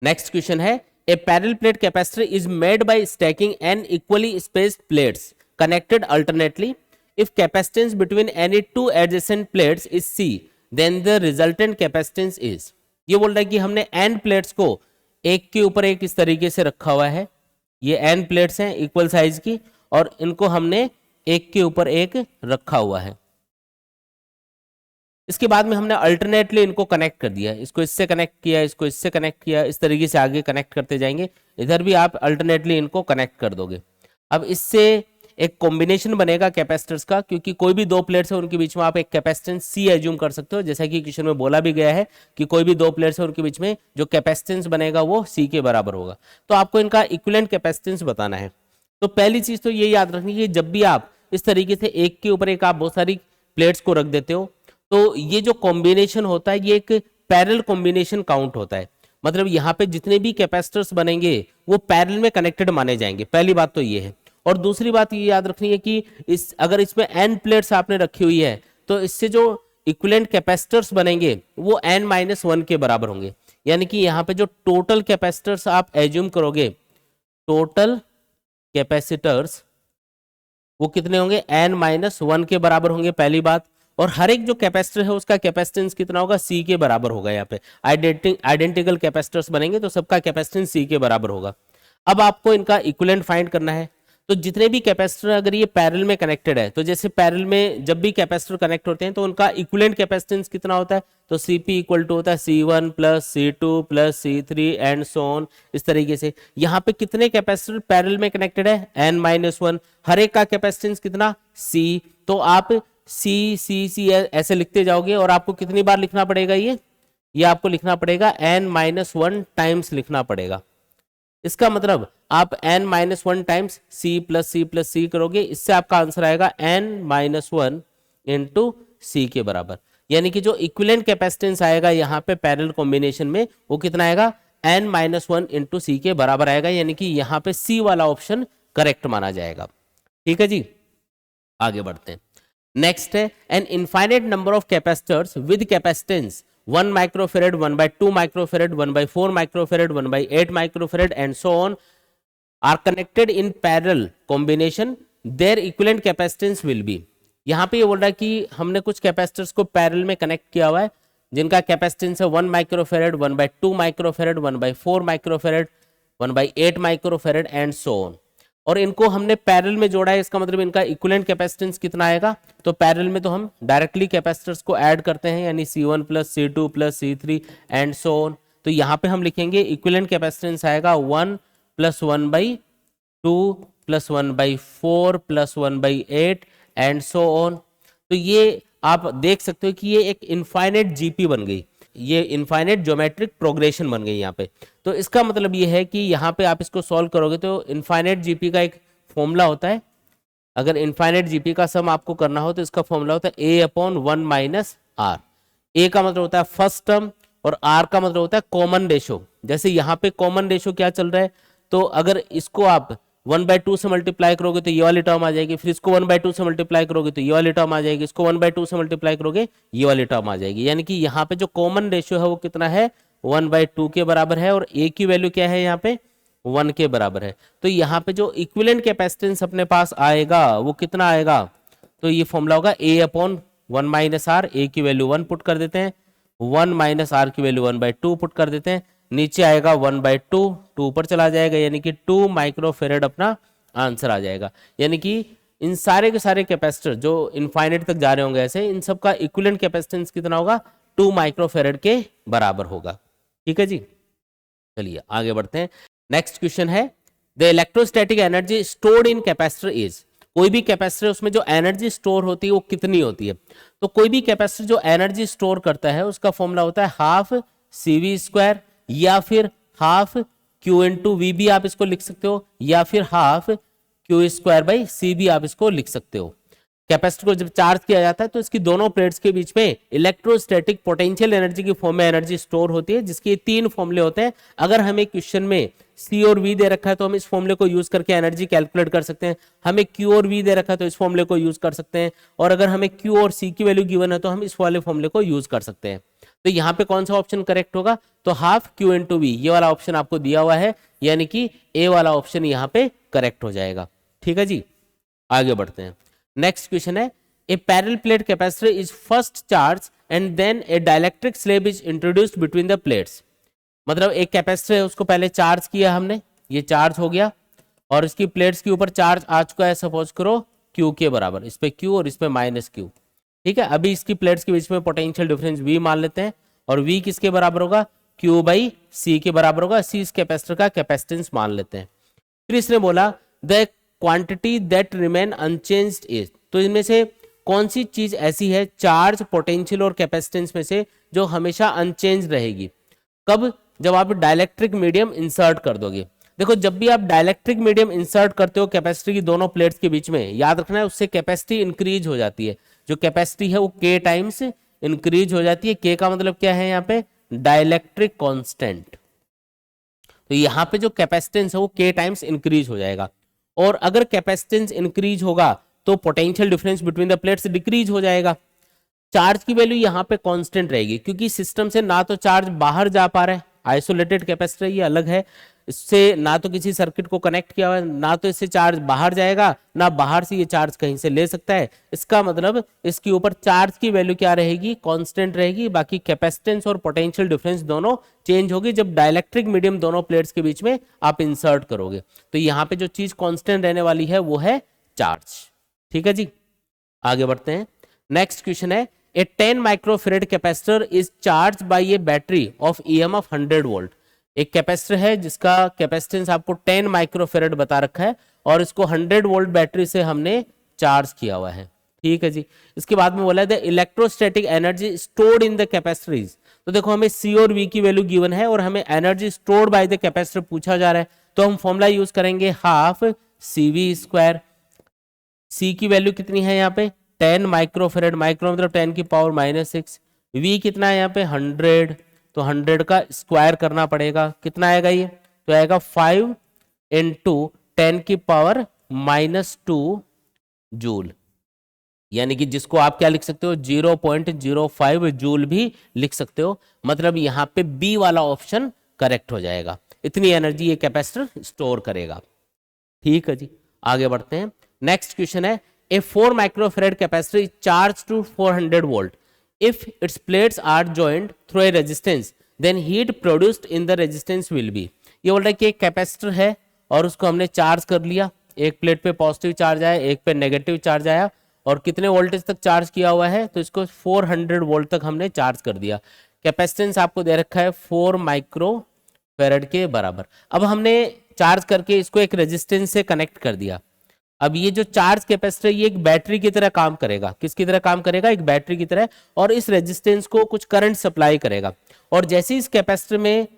नेक्स्ट क्वेश्चन है, a parallel plate capacitor is made by stacking n equally spaced plates connected alternately. If capacitance between any two adjacent plates is C, then the resultant capacitance is. ये बोल रहा है कि हमने n प्लेट्स को एक के ऊपर एक इस तरीके से रखा हुआ है। ये n प्लेट्स हैं इक्वल साइज की, और इनको हमने एक के ऊपर एक रखा हुआ है। इसके बाद में हमने अल्टरनेटली इनको कनेक्ट कर दिया, इसको इससे कनेक्ट किया, इसको इससे कनेक्ट किया, इस तरीके से आगे कनेक्ट करते जाएंगे। इधर भी आप अल्टरनेटली इनको कनेक्ट कर दोगे। अब इससे एक कॉम्बिनेशन बनेगा कैपेसिटर्स का, क्योंकि कोई भी दो प्लेट्स है उनके बीच में आप एक कैपेसिटेंस C एज्यूम कर सकते हो, जैसा कि क्वेश्चन में बोला भी गया है कि कोई भी दो प्लेट्स है उनके बीच में जो कैपेसिटेंस बनेगा वो C के बराबर होगा। तो आपको इनका इक्विवेलेंट कैपेसिटेंस बताना है। तो पहली चीज तो ये याद रखनी है कि जब भी आप इस तरीके से एक के ऊपर एक आप बहुत सारी प्लेट्स को रख देते हो तो ये जो कॉम्बिनेशन होता है ये एक पैरेलल कॉम्बिनेशन काउंट होता है, मतलब यहाँ पे जितने भी कैपेसिटर्स बनेंगे वो पैरेलल में कनेक्टेड माने जाएंगे। पहली बात तो ये है। और दूसरी बात ये याद रखनी है कि अगर इसमें n प्लेट्स आपने रखी हुई है तो इससे जो इक्विवेलेंट कैपेसिटर्स बनेंगे वो n-1 के बराबर होंगे। यानी कि यहाँ पे जो टोटल कैपेसिटर्स आप एज्यूम करोगे, टोटल कैपेसिटर्स वो कितने होंगे, n-1 के बराबर होंगे, पहली बात। और हर एक जो कैपेसिटर है उसका कैपेसिटेंस कितना होगा, C के बराबर होगा। यहाँ पे आइडेंटिकल कैपेसिटर्स बनेंगे तो सबका कैपेसिटेंस C के बराबर होगा। अब आपको इनका इक्विवेलेंट फाइंड करना है। तो जितने भी कैपेसिटर अगर ये पैरेलल में कनेक्टेड है, तो जैसे पैरेलल में जब भी कैपेसिटर कनेक्ट होते हैं तो उनका इक्विवेलेंट कैपेसिटेंस कितना होता है, तो Cp इक्वल टू होता है C1 plus C2 plus C3 and so on. इस तरीके से यहाँ पे कितने कैपेसिटर पैरेलल में कनेक्टेड है, n-1, हर एक का कैपेसिटेंस कितना, C। तो आप C ऐसे लिखते जाओगे और आपको कितनी बार लिखना पड़ेगा, ये आपको लिखना पड़ेगा n-1 टाइम्स लिखना पड़ेगा। इसका मतलब आप n-1 times C plus C करोगे, इससे आपका आंसर आएगा n-1 इंटू C के बराबर। यानी कि जो इक्विवेलेंट कैपेसिटेंस आएगा यहाँ पे पैरेलल कॉम्बिनेशन में वो कितना आएगा, n-1 इंटू C के बराबर आएगा। यानी कि यहाँ पे C वाला ऑप्शन करेक्ट माना जाएगा। ठीक है जी, आगे बढ़ते हैं। नेक्स्ट है an infinite number of capacitors with capacitance 1 microfarad, 1/2 microfarad, 1/4 microfarad, 1/8 microfarad and so on are connected in parallel combination, their equivalent capacitance will be. यहाँ पे ये बोल रहा है कि हमने कुछ कैपेसिटर्स को पैरेलल में कनेक्ट किया हुआ है जिनका कैपेसिटेंस है 1 microfarad, 1/2 microfarad, 1/4 microfarad, 1/8 microfarad and so on, और इनको हमने पैरेलल में जोड़ा है। इसका मतलब इनका इक्विवेलेंट कैपेसिटेंस कितना आएगा, तो पैरेलल में तो हम डायरेक्टली कैपेसिटर्स को ऐड करते हैं, यानी C1 plus C2 plus C3 and so on. तो यहाँ पे हम लिखेंगे इक्विवेलेंट कैपेसिटेंस आएगा 1 plus 1/2 plus 1/4 plus 1/8 and so on. तो ये आप देख सकते हो कि ये एक इनफाइनाइट जीपी बन गई, ये इनफाइनाइट ज्योमेट्रिक प्रोग्रेशन बन गई यहाँ पे। तो इसका मतलब ये है कि यहाँ पे आप इसको सॉल्व करोगे तो इनफाइनाइट जीपी का एक फॉर्मूला होता है। अगर इनफाइनाइट जीपी का सम आपको करना हो तो इसका फॉर्मूला होता है A/1 माइनस R। A का मतलब होता है फर्स्ट टर्म और R का मतलब होता है कॉमन रेशो। जैसे यहाँ पे कॉमन रेशो क्या चल रहा है, तो अगर इसको आप 1/2 से मल्टीप्लाई करोगे तो ये वाली टर्म आ जाएगी, फिर इसको 1/2 से मल्टीप्लाई करोगे तो ये वाली टर्म आ जाएगी, इसको 1/2 से मल्टीप्लाई करोगे ये वाली टर्म आ जाएगी। यानी कि यहाँ पे जो कॉमन रेशियो है वो कितना है, 1/2 के बराबर है, और A की वैल्यू क्या है यहाँ पे, 1 के बराबर है। तो यहाँ पे जो इक्विवेलेंट कैपेसिटेंस अपने पास आएगा वो कितना आएगा, तो ये फॉर्मूला होगा A/1 माइनस R। A की वैल्यू 1 पुट कर देते हैं, 1 माइनस R की वैल्यू 1/2 पुट कर देते हैं, नीचे आएगा 1/2, 2 ऊपर चला जाएगा, यानी कि 2 माइक्रोफेरेड अपना आंसर आ जाएगा। यानी कि इन सारे के सारे कैपेसिटर जो इनफाइनाइट तक जा रहे होंगे ऐसे, इन सब का इक्विवेलेंट कैपेसिटेंस कितना होगा, 2 माइक्रोफेरेड के बराबर होगा। ठीक है जी, चलिए आगे बढ़ते हैं। नेक्स्ट क्वेश्चन है the electrostatic energy stored in capacitor is. कोई भी कैपेसिटर उसमें जो एनर्जी स्टोर होती है वो कितनी होती है, तो कोई भी कैपेसिटर जो एनर्जी स्टोर करता है उसका फॉर्मूला होता है हाफ CV² या फिर हाफ Q × V भी आप इसको लिख सकते हो, या फिर हाफ Q² भी आप इसको लिख सकते हो। कैपेसिटर को जब चार्ज किया जाता है तो इसकी दोनों प्लेट्स के बीच में इलेक्ट्रोस्टैटिक पोटेंशियल एनर्जी की फॉर्म में एनर्जी स्टोर होती है, जिसके 3 फॉर्मूले होते हैं। अगर हमें क्वेश्चन में C और V दे रखा है तो हम इस फॉर्मूले को यूज करके एनर्जी कैलकुलेट कर सकते हैं, हमें Q और V दे रखा है तो इस फॉर्मूले को यूज कर सकते हैं, और अगर हमें Q और C की वैल्यू गिवन है तो हम इस वाले फॉर्मूले को यूज कर सकते हैं। तो यहाँ पे कौन सा ऑप्शन करेक्ट होगा, तो हाफ Q × V ये वाला ऑप्शन आपको दिया हुआ है, यानी कि A वाला ऑप्शन यहाँ पे करेक्ट हो जाएगा। ठीक है जी, आगे बढ़ते हैं। नेक्स्ट क्वेश्चन है a parallel plate capacitor is first charge and then a dielectric slab is introduced between the plates. मतलब एक कैपेसिटर है उसको पहले चार्ज किया हमने, ये चार्ज हो गया और इसकी प्लेट्स के ऊपर चार्ज आ चुका है, सपोज करो Q के बराबर, इस पे Q और इस पे -Q। ठीक है, अभी इसकी प्लेट्स के बीच में पोटेंशियल डिफरेंस V मान लेते हैं, और V किसके बराबर होगा, Q/C के बराबर होगा। C इस कैपेसिटर का कैपेसिटेंस मान लेते हैं। फिर इसने बोला the quantity that remain unchanged is, तो इनमें से कौन सी चीज ऐसी है चार्ज, पोटेंशियल और कैपेसिटेंस में से जो हमेशा अनचेंज रहेगी। कब, जब आप डाइलेक्ट्रिक मीडियम इंसर्ट कर दोगे। देखो जब भी आप डाइलेक्ट्रिक मीडियम इंसर्ट करते हो कैपेसिटर की दोनों प्लेट्स के बीच में, याद रखना है उससे कैपेसिटी इंक्रीज हो जाती है। जो कैपेसिटी है वो K टाइम्स इंक्रीज हो जाती है। के का मतलब क्या है यहाँ पे, डाइलेक्ट्रिक कांस्टेंट। तो यहाँ पे जो कैपेसिटेंस है वो के टाइम्स इंक्रीज हो जाएगा। और अगर कैपेसिटेंस इंक्रीज होगा तो potential difference between the plates decrease हो जाएगा। चार्ज की वैल्यू यहाँ पे कांस्टेंट रहेगी क्योंकि सिस्टम से ना तो चार्ज बाहर जा पा रहा है, आइसोलेटेड कैपेसिटर ये अलग है, इससे ना तो किसी सर्किट को कनेक्ट किया हुआ है, ना तो इससे चार्ज बाहर जाएगा, ना बाहर से ये चार्ज कहीं से ले सकता है। इसका मतलब इसके ऊपर चार्ज की वैल्यू क्या रहेगी, कांस्टेंट रहेगी। बाकी कैपेसिटेंस और पोटेंशियल डिफरेंस दोनों चेंज होगी जब डाइलेक्ट्रिक मीडियम दोनों प्लेट्स के बीच में आप इंसर्ट करोगे। तो यहाँ पे जो चीज कांस्टेंट रहने वाली है वो है चार्ज। ठीक है जी, आगे बढ़ते हैं। नेक्स्ट क्वेश्चन है, ए 10 microfarad capacitor is charge by A battery of EMF 100 volt. एक कैपेसिटर है जिसका कैपेसिटेंस आपको 10 माइक्रोफेरेड बता रखा है और इसको 100 वोल्ट बैटरी से हमने चार्ज किया हुआ है। ठीक है जी, इसके बाद में बोला है the electrostatic energy stored in the capacitor is. तो देखो हमें सी और वी की वैल्यू गिवन है और हमें energy stored bye the capacitor पूछा जा रहा है, तो हम फॉर्मूला यूज करेंगे हाफ सी वी स्क्वायर। सी की वैल्यू कितनी है यहाँ पे 10 माइक्रोफेरेड, माइक्रो मतलब 10 की पावर -6। वी कितना है यहाँ पे 100, तो 100 का स्क्वायर करना पड़ेगा, कितना आएगा ये, तो आएगा 5 इंटू 10 की पावर -2 जूल। यानी कि जिसको आप क्या लिख सकते हो 0.05 जूल भी लिख सकते हो। मतलब यहाँ पे बी वाला ऑप्शन करेक्ट हो जाएगा, इतनी एनर्जी ये कैपेसिटर स्टोर करेगा। ठीक है जी, आगे बढ़ते हैं। नेक्स्ट क्वेश्चन है, a 4 microfarad capacitor is charge to 400 volt if its plates are joint through a resistance then heat produced in the resistance will be. ये बोल रहा है कि एक कैपेसिटर है और उसको हमने चार्ज कर लिया, एक प्लेट पे पॉजिटिव चार्ज आया, एक पे नेगेटिव चार्ज आया, और कितने वोल्टेज तक चार्ज किया हुआ है, तो इसको 400 वोल्ट तक हमने चार्ज कर दिया। कैपेसिटेंस आपको दे रखा है 4 माइक्रोफेरेड के बराबर। अब हमने चार्ज करके इसको एक रेजिस्टेंस से कनेक्ट कर दिया। अब ये जो चार्ज कैपेसिटर ये एक बैटरी की तरह काम करेगा, किसकी तरह काम करेगा, एक बैटरी की तरह, और इस रेजिस्टेंस को कुछ करंट सप्लाई करेगा। और जैसे इस कैपेसिटर में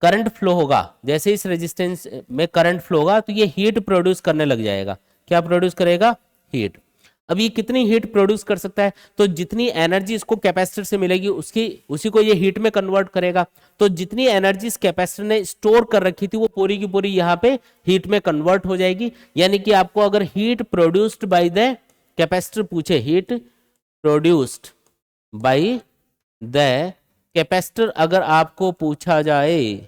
करंट फ्लो होगा, जैसे इस रेजिस्टेंस में करंट फ्लो होगा, तो ये हीट प्रोड्यूस करने लग जाएगा। क्या प्रोड्यूस करेगा, हीट। अब ये कितनी हीट प्रोड्यूस कर सकता है, तो जितनी एनर्जी इसको कैपेसिटर से मिलेगी उसी को ये हीट में कन्वर्ट करेगा। तो जितनी एनर्जी इस कैपेसिटर ने स्टोर कर रखी थी वो पूरी की पूरी यहाँ पे हीट में कन्वर्ट हो जाएगी। यानी कि आपको अगर heat produced by the capacitor पूछे, heat produced by the capacitor अगर आपको पूछा जाए,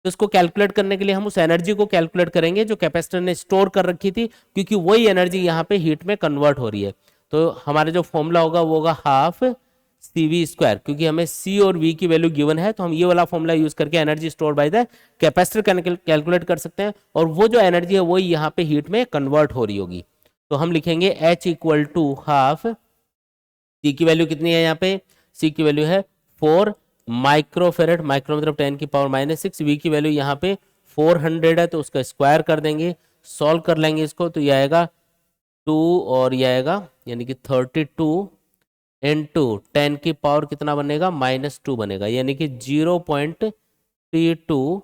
तो इसको कैलकुलेट करने के लिए हम उस एनर्जी को कैलकुलेट करेंगे जो कैपेसिटर ने स्टोर कर रखी थी, क्योंकि वही एनर्जी यहाँ पे हीट में कन्वर्ट हो रही है। तो हमारा जो फॉर्मूला होगा वो होगा हाफ सी वी स्क्वायर, क्योंकि हमें सी और वी की वैल्यू गिवन है, तो हम ये वाला फॉर्मूला यूज करके energy store bye the capacitor calculate कर सकते हैं, और वो जो एनर्जी है वही यहाँ पे हीट में कन्वर्ट हो रही होगी। तो हम लिखेंगे H इक्वल टू हाफ, सी की वैल्यू कितनी है यहाँ पे, सी की वैल्यू है 4 माइक्रोफेरेड, माइक्रो मतलब 10 की पावर -6, वी की वैल्यू यहाँ पे 400 है, तो उसका स्क्वायर कर देंगे, सॉल्व कर लेंगे इसको, तो ये आएगा 2 और ये आएगा यानी कि 32 इंटू 10 की पावर कितना बनेगा -2 बनेगा, यानी कि 0.32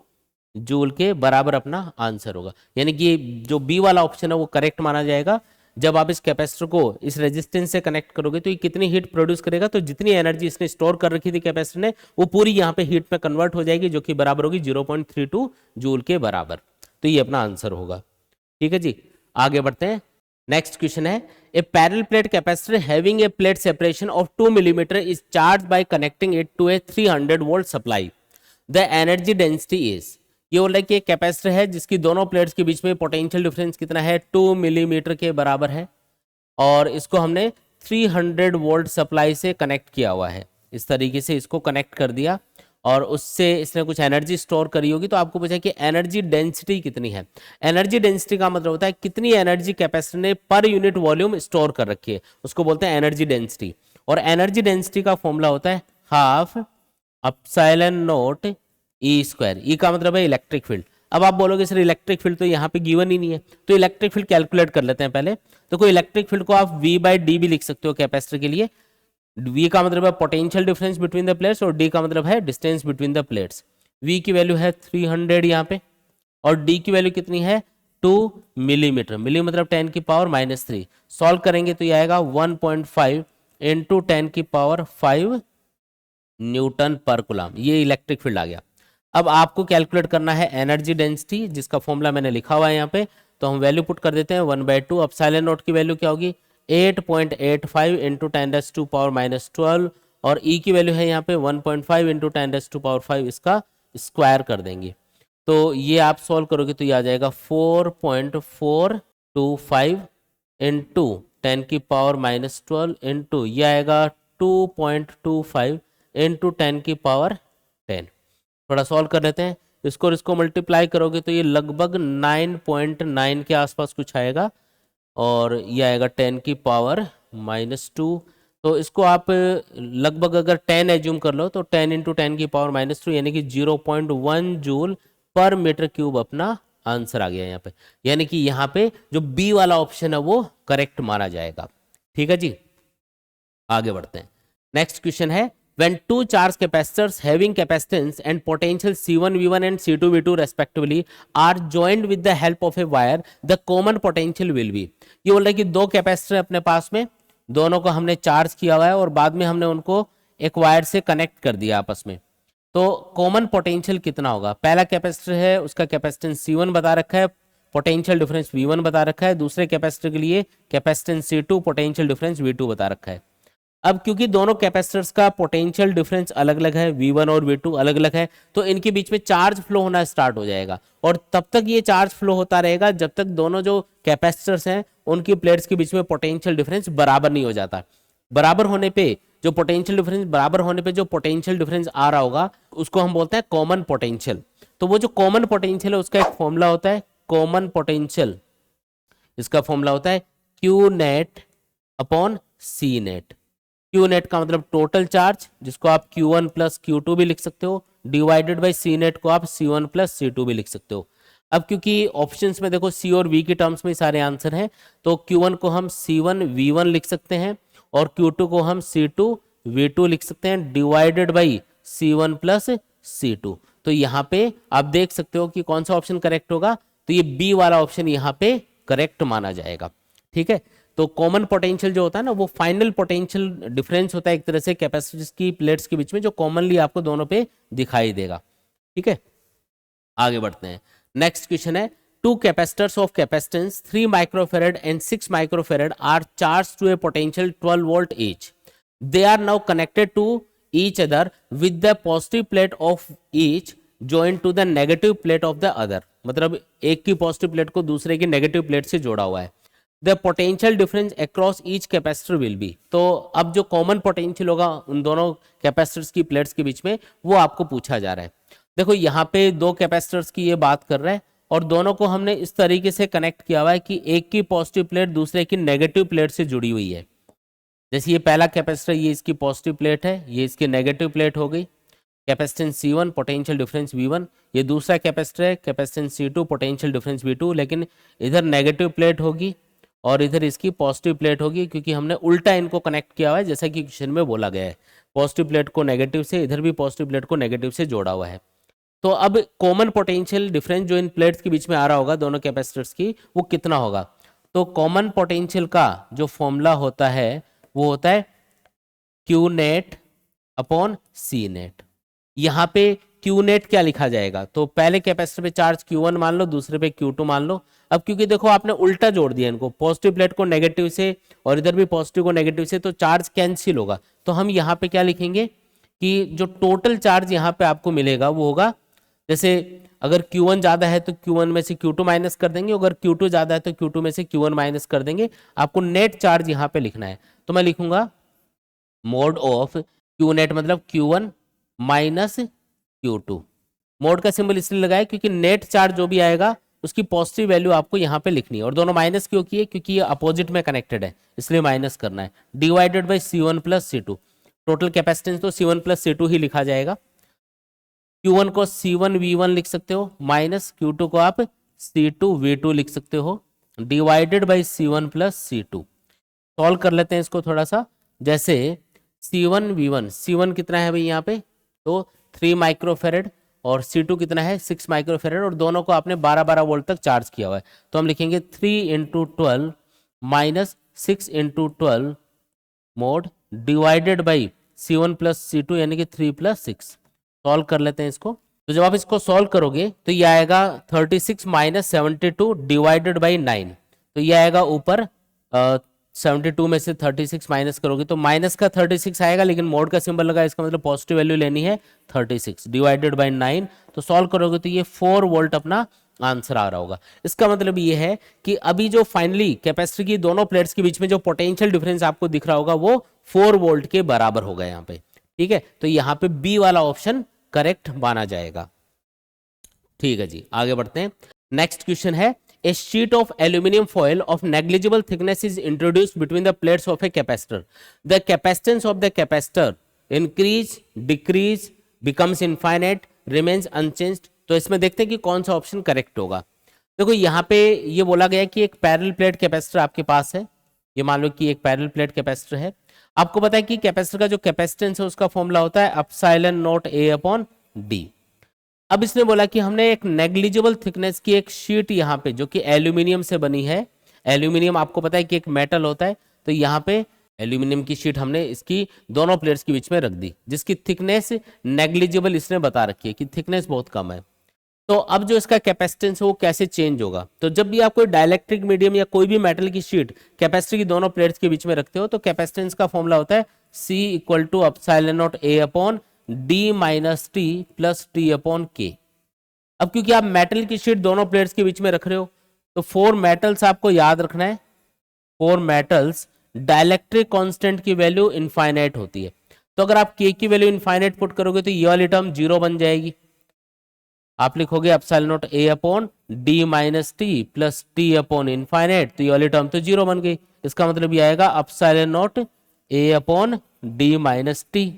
जूल के बराबर अपना आंसर होगा। यानी कि जो बी वाला ऑप्शन है वो करेक्ट माना जाएगा। जब आप इस कैपेसिटर को इस रेजिस्टेंस से कनेक्ट करोगे तो ये कितनी हीट प्रोड्यूस करेगा, तो जितनी एनर्जी इसने स्टोर कर रखी थी कैपेसिटर ने वो पूरी यहाँ पे हीट में कन्वर्ट हो जाएगी, जो कि बराबर होगी 0.32 जूल के बराबर। तो ये अपना आंसर होगा। ठीक है जी, आगे बढ़ते हैं। नेक्स्ट क्वेश्चन है, a parallel plate capacitor having a plate separation of 2 millimetre is charge by connecting it to a 300 volt supply. The energy density is, ये बोल रहा है कि एक कैपेसिटर है जिसकी दोनों प्लेट्स के बीच में पोटेंशियल डिफरेंस कितना है 2 मिलीमीटर के बराबर है, और इसको हमने 300 वोल्ट सप्लाई से कनेक्ट किया हुआ है। इस तरीके से इसको कनेक्ट कर दिया और उससे इसने कुछ एनर्जी स्टोर करी होगी। तो आपको पूछा कि एनर्जी डेंसिटी कितनी है। एनर्जी डेंसिटी का मतलब होता है कितनी एनर्जी कैपेसिटर ने पर यूनिट वॉल्यूम स्टोर कर रखी है, उसको बोलते हैं एनर्जी डेंसिटी। और एनर्जी डेंसिटी का फॉर्मूला होता है half epsilon not E square. E का मतलब है इलेक्ट्रिक फील्ड। अब आप बोलोगे सर इलेक्ट्रिक फील्ड तो यहाँ पे गिवन ही नहीं है, तो इलेक्ट्रिक फील्ड कैलकुलेट कर लेते हैं पहले। तो कोई इलेक्ट्रिक फील्ड को आप V बाई डी भी लिख सकते हो कैपेसिटर के लिए। V का मतलब है potential difference between the plates और D का मतलब है distance between the plates. V की वैल्यू है 300 यहाँ पे, और D की वैल्यू कितनी है 2 मिलीमीटर, मिली मतलब 10 की पावर -3। सॉल्व करेंगे तो ये आएगा 1.5 इंटू 10 की पावर 5 न्यूटन पर कूलम, ये इलेक्ट्रिक फील्ड आ गया। अब आपको कैलकुलेट करना है एनर्जी डेंसिटी, जिसका फॉर्मूला मैंने लिखा हुआ है यहाँ पे, तो हम वैल्यू पुट कर देते हैं 1/2। अब साइलेंट नोट की वैल्यू क्या होगी, 8.85 इंटू 10⁻² और ई की वैल्यू है यहाँ पे 1.5 इंटू 10⁻5, इसका स्क्वायर कर देंगे। तो ये आप सॉल्व करोगे तो ये आ जाएगा 4.425 इंटू 10⁻² इंटू ये आएगा 2.25 इंटू 10⁻10। थोड़ा सॉल्व कर लेते हैं इसको मल्टीप्लाई करोगे तो ये लगभग 9.9 के आसपास कुछ आएगा और ये आएगा 10⁻²। तो इसको आप लगभग अगर 10 एज्यूम कर लो तो 10 इंटू 10⁻² यानी कि 0.1 जूल पर मीटर क्यूब अपना आंसर आ गया यहाँ पे। यानी कि यहाँ पे जो बी वाला ऑप्शन है वो करेक्ट माना जाएगा। ठीक है जी, आगे बढ़ते हैं। नेक्स्ट क्वेश्चन है, when two charged capacitors having capacitance and potential C1 V1 and C2 V2 respectively are joined with the help of a wire, the common potential will be। ये बोल रहा है कि दो कैपेसिटर अपने पास में, दोनों को हमने चार्ज किया हुआ है और बाद में हमने उनको एक वायर से कनेक्ट कर दिया आपस में, तो कॉमन पोटेंशियल कितना होगा। पहला कैपेसिटर है उसका कैपेसिटेंस C1 बता रखा है, पोटेंशियल डिफरेंस V1 बता रखा है। दूसरे कैपेसिटर के लिए capacitance C2, potential difference V2 बता रखा है। अब क्योंकि दोनों कैपेसिटर्स का पोटेंशियल डिफरेंस अलग अलग है, V1 और V2 अलग अलग है, तो इनके बीच में चार्ज फ्लो होना स्टार्ट हो जाएगा और तब तक ये चार्ज फ्लो होता रहेगा जब तक दोनों जो कैपेसिटर्स हैं उनकी प्लेट्स के बीच में पोटेंशियल डिफरेंस बराबर नहीं हो जाता। बराबर होने पे जो पोटेंशियल डिफरेंस बराबर होने पे जो पोटेंशियल डिफरेंस आ रहा होगा उसको हम बोलते हैं कॉमन पोटेंशियल। तो वो जो कॉमन पोटेंशियल है उसका एक फॉर्मूला होता है कॉमन पोटेंशियल, इसका फॉर्मूला होता है Q net upon C net. Q net का मतलब टोटल चार्ज, जिसको आप Q1 प्लस Q2 भी लिख सकते हो, डिवाइडेड बाई C नेट को आप C1 प्लस C2 भी लिख सकते हो। अब क्योंकि ऑप्शंस में देखो C और V के टर्म्स में सारे आंसर हैं, तो Q1 को हम C1 V1 लिख सकते हैं और Q2 को हम C2 V2 लिख सकते हैं divided by C1 plus C2। तो यहाँ पे आप देख सकते हो कि कौन सा ऑप्शन करेक्ट होगा, तो ये बी वाला ऑप्शन यहाँ पे करेक्ट माना जाएगा। ठीक है, तो कॉमन पोटेंशियल जो होता है ना वो फाइनल पोटेंशियल डिफरेंस होता है एक तरह से कैपेसिटर्स की प्लेट्स के बीच में, जो कॉमनली आपको दोनों पे दिखाई देगा। ठीक है, आगे बढ़ते हैं। नेक्स्ट क्वेश्चन है, two capacitors of capacitance 3 microfarad and 6 microfarad are charged to a potential 12 volt each. They are now connected to each other with the positive plate of each joint to the negative plate of the other. मतलब एक की पॉजिटिव प्लेट को दूसरे की नेगेटिव प्लेट से जोड़ा हुआ है। The potential difference across each capacitor will be. तो अब जो कॉमन पोटेंशियल होगा उन दोनों कैपेसिटर्स की प्लेट्स के बीच में वो आपको पूछा जा रहा है। देखो यहाँ पे दो कैपेसिटर्स की ये बात कर रहा है और दोनों को हमने इस तरीके से कनेक्ट किया हुआ है कि एक की पॉजिटिव प्लेट दूसरे की नेगेटिव प्लेट से जुड़ी हुई है। जैसे ये पहला कैपेसिटर, ये इसकी पॉजिटिव प्लेट है, ये इसकी नेगेटिव प्लेट हो गई, capacitance C1 potential difference V1। ये दूसरा कैपेसिटर है, capacitance C2 potential difference V2, लेकिन इधर नेगेटिव प्लेट होगी और इधर इसकी पॉजिटिव प्लेट होगी क्योंकि हमने उल्टा इनको कनेक्ट किया हुआ है जैसा कि क्वेश्चन में बोला गया है। पॉजिटिव प्लेट को नेगेटिव से, इधर भी पॉजिटिव प्लेट को नेगेटिव से जोड़ा हुआ है। तो अब कॉमन पोटेंशियल डिफरेंस जो इन प्लेट्स के बीच में आ रहा होगा दोनों कैपेसिटर्स की, वो कितना होगा। तो कॉमन पोटेंशियल का जो फॉर्मूला होता है वो होता है Q net upon C net. यहाँ पे Q नेट क्या लिखा जाएगा, तो पहले कैपेसिटर पे चार्ज Q1 मान लो, दूसरे पे Q2 मान लो। अब क्योंकि देखो आपने उल्टा जोड़ दिया इनको, पॉजिटिव प्लेट को नेगेटिव से और इधर भी पॉजिटिव को नेगेटिव से, तो चार्ज कैंसिल होगा। तो हम यहाँ पे क्या लिखेंगे कि जो टोटल चार्ज यहाँ पे आपको मिलेगा वो होगा, जैसे अगर Q1 ज्यादा है तो Q1 में से Q2 माइनस कर देंगे, अगर Q2 ज्यादा है तो Q2 में से Q1 माइनस कर देंगे। आपको नेट चार्ज यहाँ पे लिखना है, तो मैं लिखूंगा मोड ऑफ Q नेट मतलब Q1 माइनस Q2। मोड का सिंबल इसलिए लगाया क्योंकि नेट चार्ज जो भी आएगा उसकी पॉजिटिव वैल्यू आपको यहाँ पे लिखनी है, और दोनों माइनस क्यों किए, क्योंकि ये अपोजिट में कनेक्टेड है इसलिए माइनस करना है, divided by C1 plus C2। Total capacitance तो C1 प्लस C2 ही लिखा जाएगा। Q1 को C1 V1 लिख सकते हो, माइनस Q2 को आप C2 V2 लिख सकते हो, divided by C1 plus C2। Solve कर लेते हैं इसको थोड़ा सा। जैसे C1 V1, C1 कितना है भाई यहाँ पे, तो 3 माइक्रोफेरेड और C2 कितना है 6 माइक्रोफेरेड, और दोनों को आपने 12-12 वोल्ट तक चार्ज किया हुआ है। तो हम लिखेंगे 3 into 12 minus 6 into 12 mode divided by C1 plus C2 यानी कि 3 प्लस 6। सॉल्व कर लेते हैं इसको। तो जब आप इसको सॉल्व करोगे तो ये आएगा 36 माइनस 72 डिवाइडेड बाई 9। तो ये आएगा ऊपर 72 में से 36 माइनस करोगे तो माइनस का 36 आएगा, लेकिन मोड का सिंबल लगा, इसका मतलब पॉजिटिव वैल्यू लेनी है 36 डिवाइडेड बाई 9। तो सॉल्व करोगे तो ये 4 वोल्ट अपना आंसर आ रहा होगा। इसका मतलब ये है कि अभी जो फाइनली कैपेसिटर की दोनों प्लेट्स के बीच में जो पोटेंशियल डिफरेंस आपको दिख रहा होगा वो 4 वोल्ट के बराबर होगा यहाँ पे। ठीक है, तो यहाँ पे बी वाला ऑप्शन करेक्ट माना जाएगा। ठीक है जी, आगे बढ़ते हैं। नेक्स्ट क्वेश्चन है, A sheet of aluminum foil of negligible thickness is introduced between the plates of a capacitor. The capacitance of the capacitor increase, decrease, becomes infinite, remains unchanged. तो इसमें देखते हैं कि कौन सा ऑप्शन करेक्ट होगा। देखो यहाँ पे ये बोला गया कि एक पैरेलल प्लेट कैपेसिटर आपके पास है। ये मान लो कि एक पैरेलल प्लेट कैपेसिटर है। आपको पता है कि कैपेसिटर का जो कैपेसिटेंस है उसका फॉर्मूला होता है epsilon naught A upon D. अब इसने बोला कि हमने एक नेग्लिजिबल थिकनेस की एक शीट यहाँ पे जो कि एल्यूमिनियम से बनी है। एल्यूमिनियम आपको पता है कि एक मेटल होता है, तो यहाँ पे एल्यूमिनियम की शीट हमने इसकी दोनों प्लेट्स के बीच में रख दी, जिसकी थिकनेस नेग्लिजिबल इसने बता रखी है कि थिकनेस बहुत कम है। तो अब जो इसका कैपेसिटेंस है वो कैसे चेंज होगा। तो जब भी आप कोई डाइलेक्ट्रिक मीडियम या कोई भी मेटल की शीट कैपेसिटर की दोनों प्लेट्स के बीच में रखते हो तो कैपेसिटेंस का फॉर्मूला होता है C equal to epsilon naught A upon D minus T plus T upon K. अब क्योंकि आप मेटल की शीट दोनों प्लेट्स के बीच में रख रहे हो तो 4 मेटल्स आपको याद रखना है। 4 मेटल्स डाइलेक्ट्रिक कांस्टेंट की वैल्यू इनफाइनाइट होती है। तो अगर आप के की वैल्यू इनफाइनाइट पुट करोगे तो ये वाली टर्म 0 बन जाएगी। आप लिखोगे epsilon naught A upon D minus T plus T upon infinite, तो ये वाली टर्म तो 0 बन गई। इसका मतलब ये आएगा epsilon naught A upon D minus T.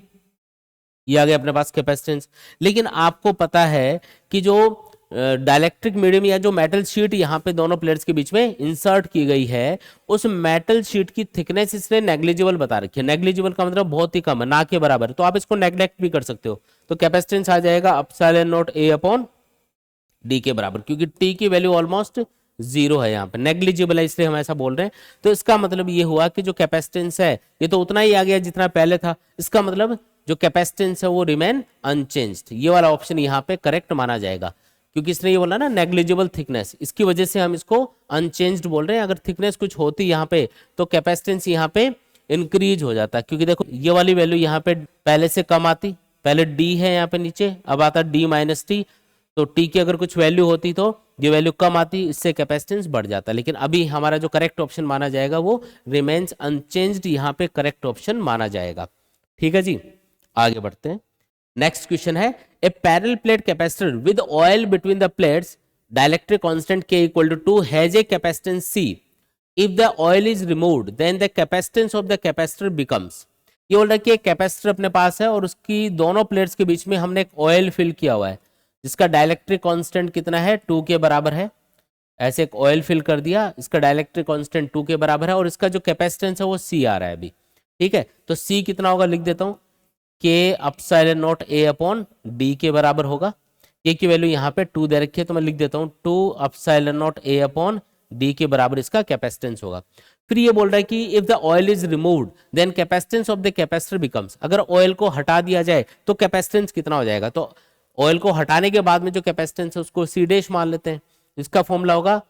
ये आ गया अपने पास कैपेसिटेंस। लेकिन आपको पता है कि जो डाइलेक्ट्रिक मीडियम या जो मेटल शीट यहाँ पे दोनों प्लेट्स के बीच में इंसर्ट की गई है उस मेटल शीट की थिकनेस इसने नेग्लिजिबल बता रखी है। नेग्लिजिबल का मतलब बहुत ही कम है, ना के बराबर है। तो आप इसको नेग्लेक्ट भी कर सकते हो। तो कैपेसिटेंस आ जाएगा epsilon naught A upon D के बराबर, क्योंकि टी की वैल्यू ऑलमोस्ट 0 है, यहाँ पे नेग्लिजिबल है इसलिए हम ऐसा बोल रहे हैं। तो इसका मतलब ये हुआ कि जो कैपेसिटेंस है ये तो उतना ही आ गया जितना पहले था। इसका मतलब जो कैपेसिटेंस है वो रिमेन अनचेंज्ड। ये वाला ऑप्शन यहाँ पे करेक्ट माना जाएगा, क्योंकि इसने ये बोला ना नेग्लिजिबल थिकनेस, इसकी वजह से हम इसको अनचेंज्ड बोल रहे हैं। अगर थिकनेस कुछ होती यहाँ पे तो कैपेसिटेंस यहाँ पे इंक्रीज हो जाता, क्योंकि देखो ये वाली वैल्यू यहाँ पे पहले से कम आती। पहले डी है यहाँ पे नीचे, अब आता डी माइनस टी। तो टी की अगर कुछ वैल्यू होती तो ये वैल्यू कम आती, इससे कैपेसिटेंस बढ़ जाता। लेकिन अभी हमारा जो करेक्ट ऑप्शन माना जाएगा वो रिमेन्स अनचेंज्ड, यहाँ पे करेक्ट ऑप्शन माना जाएगा। ठीक है जी, आगे बढ़ते हैं। नेक्स्ट क्वेश्चन है, a parallel plate capacitor with oil between the plates dielectric constant K equal to 2 has a capacitance C। If the oil is removed then the capacitance of the capacitor becomes. ये बोल रहा है कि एक कैपेसिटर अपने पास है और उसकी दोनों प्लेट्स के बीच में हमने एक ऑयल फिल किया हुआ है जिसका डाइलेक्ट्रिक कांस्टेंट कितना है 2 के बराबर है। ऐसे एक ऑयल फिल कर दिया, इसका डाइलेक्ट्रिक कांस्टेंट 2 के बराबर है और इसका जो कैपेसिटेंस है वो C आ रहा है अभी। ठीक है, तो C कितना होगा लिख देता हूँ, K epsilon not A upon D के बराबर होगा। K की वैल्यू यहाँ पे 2 दे रखी है तो मैं लिख देता हूँ 2 epsilon not A upon D के बराबर इसका कैपेसिटेंस होगा। फिर ये बोल रहा है कि if the oil is removed then capacitance of the capacitor becomes. अगर ऑयल को हटा दिया जाए तो कैपेसिटेंस कितना हो जाएगा। तो ऑयल को हटाने के बाद में जो कैपेसिटेंस है उसको C डैश मान लेते हैं। इसका फॉर्मूला होगा,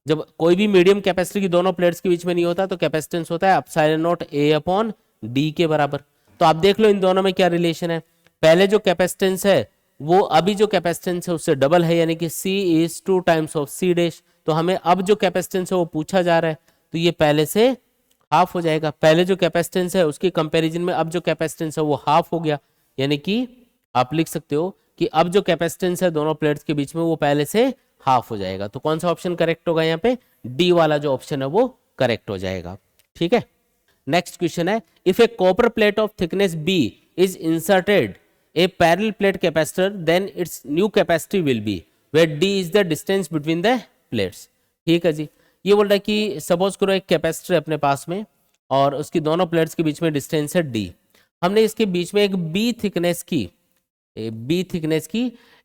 जब कोई भी मीडियम कैपेसिटर की दोनों प्लेट्स के बीच में नहीं होता तो कैपेसिटेंस होता है epsilon not A upon D के बराबर। तो आप देख लो इन दोनों में क्या रिलेशन है। पहले जो कैपेसिटेंस है वो अभी जो कैपेसिटेंस है उससे डबल है, यानी कि C is 2 times of C dash. तो हमें अब जो कैपेसिटेंस है वो पूछा जा रहा है तो ये पहले से हाफ हो जाएगा। पहले जो कैपेसिटेंस है उसकी कंपैरिजन में अब जो कैपेसिटेंस है वो हाफ हो गया, यानी कि आप लिख सकते हो कि अब जो कैपेसिटेंस है दोनों प्लेट्स के बीच में वो पहले से हाफ हो जाएगा। तो कौन सा ऑप्शन करेक्ट होगा यहाँ पे, डी वाला जो ऑप्शन है वो करेक्ट हो जाएगा। ठीक है, नेक्स्ट क्वेश्चन है, if a copper plate of thickness B is inserted a parallel plate capacitor then its new capacity will be where D is the distance between the plates. ठीक है जी, ये बोल रहा है कि सपोज करो एक कैपेसिटर है अपने पास में और उसकी दोनों प्लेट्स के बीच में डिस्टेंस है D। हमने इसके बीच में एक B थिकनेस की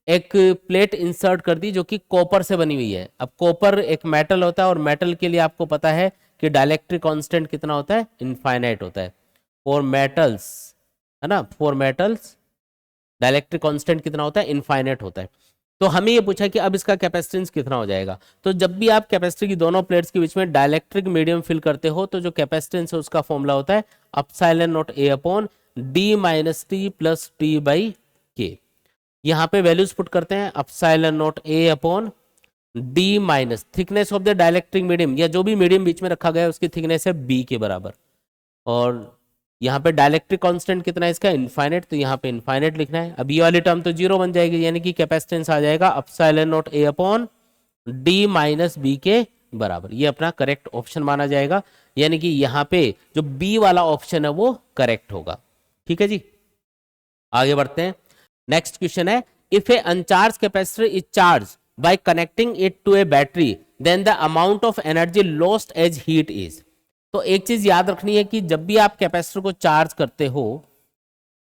एक प्लेट इंसर्ट कर दी जो कि कॉपर से बनी हुई है। अब कॉपर एक मेटल होता है और मेटल के लिए आपको पता है कि डाइलेक्ट्रिक कांस्टेंट कितना होता है, इनफाइनाइट होता है। फॉर मेटल्स है ना, फॉर मेटल्स डाइलेक्ट्रिक कांस्टेंट कितना होता है, इनफाइनाइट होता है। तो हमें ये पूछा कि अब इसका कैपेसिटेंस कितना हो जाएगा। तो जब भी आप कैपेसिटर की दोनों प्लेट्स के बीच में डाइलेक्ट्रिक मीडियम फिल करते हो तो जो कैपेसिटेंस है उसका फॉर्मूला होता है epsilon naught A upon D minus T plus T by के। यहाँ पे वैल्यूज पुट करते हैं, epsilon naught A upon D minus thickness of the dielectric medium, या जो भी मीडियम बीच में रखा गया है उसकी थिकनेस है बी के बराबर, और यहाँ पे डाइलेक्ट्रिक कांस्टेंट कितना है इसका, इनफाइनाइट, तो यहाँ पे इनफाइनाइट लिखना है। अब ये वाली टर्म तो जीरो बन जाएगी, यानी कि कैपेसिटेंस आ जाएगा epsilon naught A upon D minus B के बराबर। ये अपना करेक्ट ऑप्शन माना जाएगा, यानी कि यहाँ पे जो बी वाला ऑप्शन है वो करेक्ट होगा। ठीक है जी, आगे बढ़ते हैं। नेक्स्ट क्वेश्चन है, if a uncharged capacitor is charge by connecting it to a battery then the amount of energy lost as heat is. तो एक चीज याद रखनी है कि जब भी आप कैपेसिटर को चार्ज करते हो,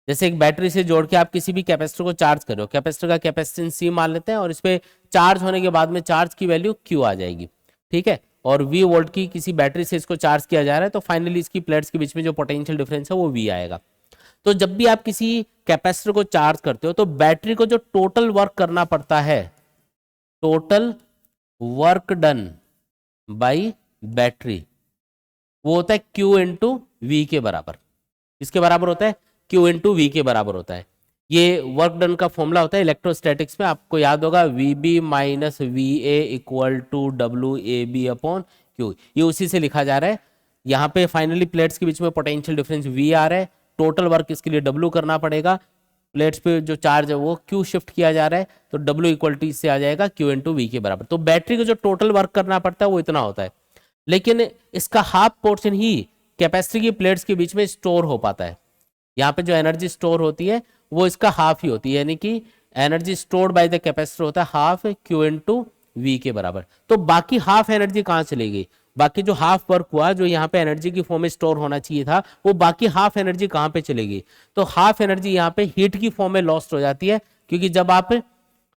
जैसे एक बैटरी से जोड़ के आप किसी भी कैपेसिटर को चार्ज कर रहे हो, कैपेसिटर का कैपेसिटेंस सी मान लेते हैं और इस पे चार्ज होने के बाद में चार्ज की वैल्यू क्यू आ जाएगी, ठीक है, और वी वोल्ट की किसी बैटरी से इसको चार्ज किया जा रहा है, तो फाइनली इसकी प्लेट्स के बीच में जो पोटेंशियल डिफरेंस है वो वी आएगा। तो जब भी आप किसी कैपेसिटर को चार्ज करते हो तो बैटरी को जो टोटल वर्क करना पड़ता है, total work done by battery, वो होता है Q इंटू वी के बराबर। इसके बराबर होता है Q इंटू वी के बराबर होता है। ये वर्क डन का फॉर्मूला होता है इलेक्ट्रोस्टैटिक्स में, आपको याद होगा VB minus VA equal to WAB upon Q। ये उसी से लिखा जा रहा है। यहाँ पे फाइनली प्लेट्स के बीच में पोटेंशियल डिफरेंस V आ रहा है, टोटल वर्क इसके लिए W करना पड़ेगा, प्लेट्स पे जो चार्ज है वो Q शिफ्ट किया जा रहा है, तो W इक्वल टू इससे आ जाएगा Q इंटू वी के बराबर। तो बैटरी को जो टोटल वर्क करना पड़ता है वो इतना होता है, लेकिन इसका हाफ पोर्शन ही कैपेसिटर की प्लेट्स के बीच में स्टोर हो पाता है। यहाँ पे जो एनर्जी स्टोर होती है वो इसका हाफ ही होती है, यानी कि energy stored bye the capacitor होता है हाफ Q इंटू वी के बराबर। तो बाकी हाफ एनर्जी कहाँ चली गई, बाकी जो हाफ वर्क हुआ जो यहाँ पे एनर्जी की फॉर्म में स्टोर होना चाहिए था, वो बाकी हाफ एनर्जी कहाँ पे चलेगी, तो हाफ एनर्जी यहाँ पे हीट की फॉर्म में लॉस्ट हो जाती है, क्योंकि जब आप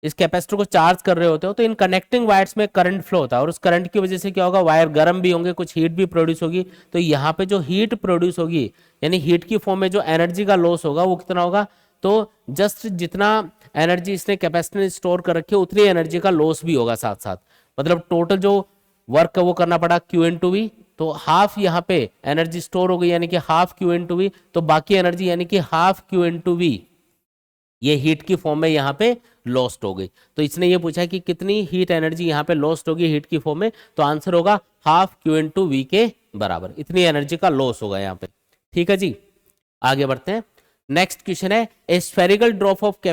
इस कैपेसिटर को चार्ज कर रहे होते हो तो इन कनेक्टिंग वायर्स में करंट फ्लो होता है, और उस करंट की वजह से क्या होगा, वायर गर्म भी होंगे, कुछ हीट भी प्रोड्यूस होगी। तो यहाँ पे जो हीट प्रोड्यूस होगी, यानी हीट की फॉर्म में जो एनर्जी का लॉस होगा वो कितना होगा, तो जस्ट जितना एनर्जी इसने कैपेसिटर में स्टोर कर रखी है उतनी एनर्जी का लॉस भी होगा साथ साथ, मतलब टोटल जो वर्क है वो करना पड़ा Q इंटू वी, तो हाफ यहाँ पे एनर्जी स्टोर हो गई यानी कि हाफ Q इंटू वी, तो बाकी एनर्जी यानी कि हाफ Q इंटू वी ये हीट की फॉर्म में यहाँ पे लॉस्ट हो गई। तो इसने ये पूछा कि कितनी हीट एनर्जी यहाँ पे लॉस्ट होगी हीट की फॉर्म में, तो आंसर होगा हाफ Q इंटू वी के बराबर, इतनी एनर्जी का लॉस होगा यहाँ पे। ठीक है जी, आगे बढ़ते हैं। नेक्स्ट क्वेश्चन है a spherical drop of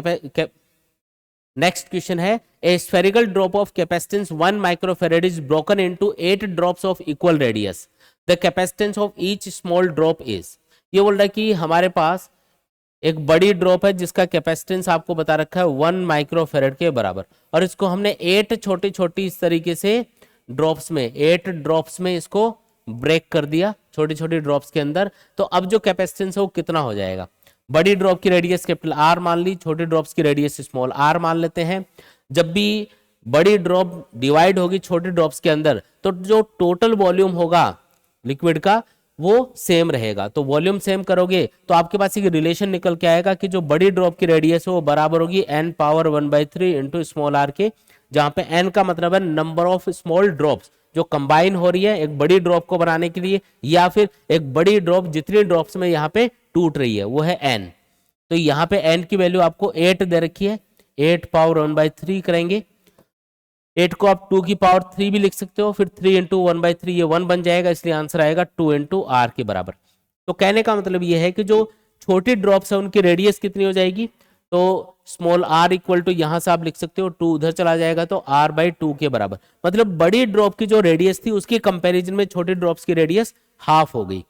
next question है a spherical drop of capacitance 1 microfarad is broken into 8 drops of equal radius, the capacitance of each small drop is. ये बोल रहा है कि हमारे पास एक बड़ी ड्रॉप है जिसका कैपेसिटेंस आपको बता रखा है 1 माइक्रोफैराड के बराबर, और इसको हमने 8 छोटी छोटी इस तरीके से ड्रॉप्स में 8 ड्रॉप्स में इसको ब्रेक कर दिया छोटी छोटी ड्रॉप्स के अंदर। तो अब जो कैपेसिटेंस है वो कितना हो जाएगा, बड़ी ड्रॉप की रेडियस कैपिटल आर मान ली, छोटी ड्रॉप्स की रेडियस स्मॉल आर मान लेते हैं। जब भी बड़ी ड्रॉप डिवाइड होगी छोटी ड्रॉप्स के अंदर तो जो टोटल वॉल्यूम होगा लिक्विड का वो सेम रहेगा। तो वॉल्यूम सेम करोगे तो आपके पास एक रिलेशन निकल के आएगा कि जो बड़ी ड्रॉप की रेडियस है वो बराबर होगी n power 1/3 into small R के, जहां पे n का मतलब है नंबर ऑफ स्मॉल ड्रॉप्स जो कंबाइन हो रही है एक बड़ी ड्रॉप को बनाने के लिए, या फिर एक बड़ी ड्रॉप जितनी ड्रॉप्स में यहाँ पे टूट रही है वो है n। तो यहाँ पे n की वैल्यू आपको 8 दे रखी है, 8 पावर 1/3 करेंगे, 8 को आप 2 की पावर 3 भी लिख सकते हो, फिर 3 इंटू 1/3 ये 1 बन जाएगा, इसलिए आंसर आएगा 2 इंटू आर के बराबर। तो कहने का मतलब ये है कि जो छोटी ड्रॉप्स है उनकी रेडियस कितनी हो जाएगी, तो स्मॉल आर इक्वल टू यहां से आप लिख सकते हो 2 उधर चला जाएगा तो r/2 के बराबर, मतलब बड़ी ड्रॉप की जो रेडियस थी उसके कंपैरिजन में छोटी ड्रॉप्स की रेडियस हाफ हो गई।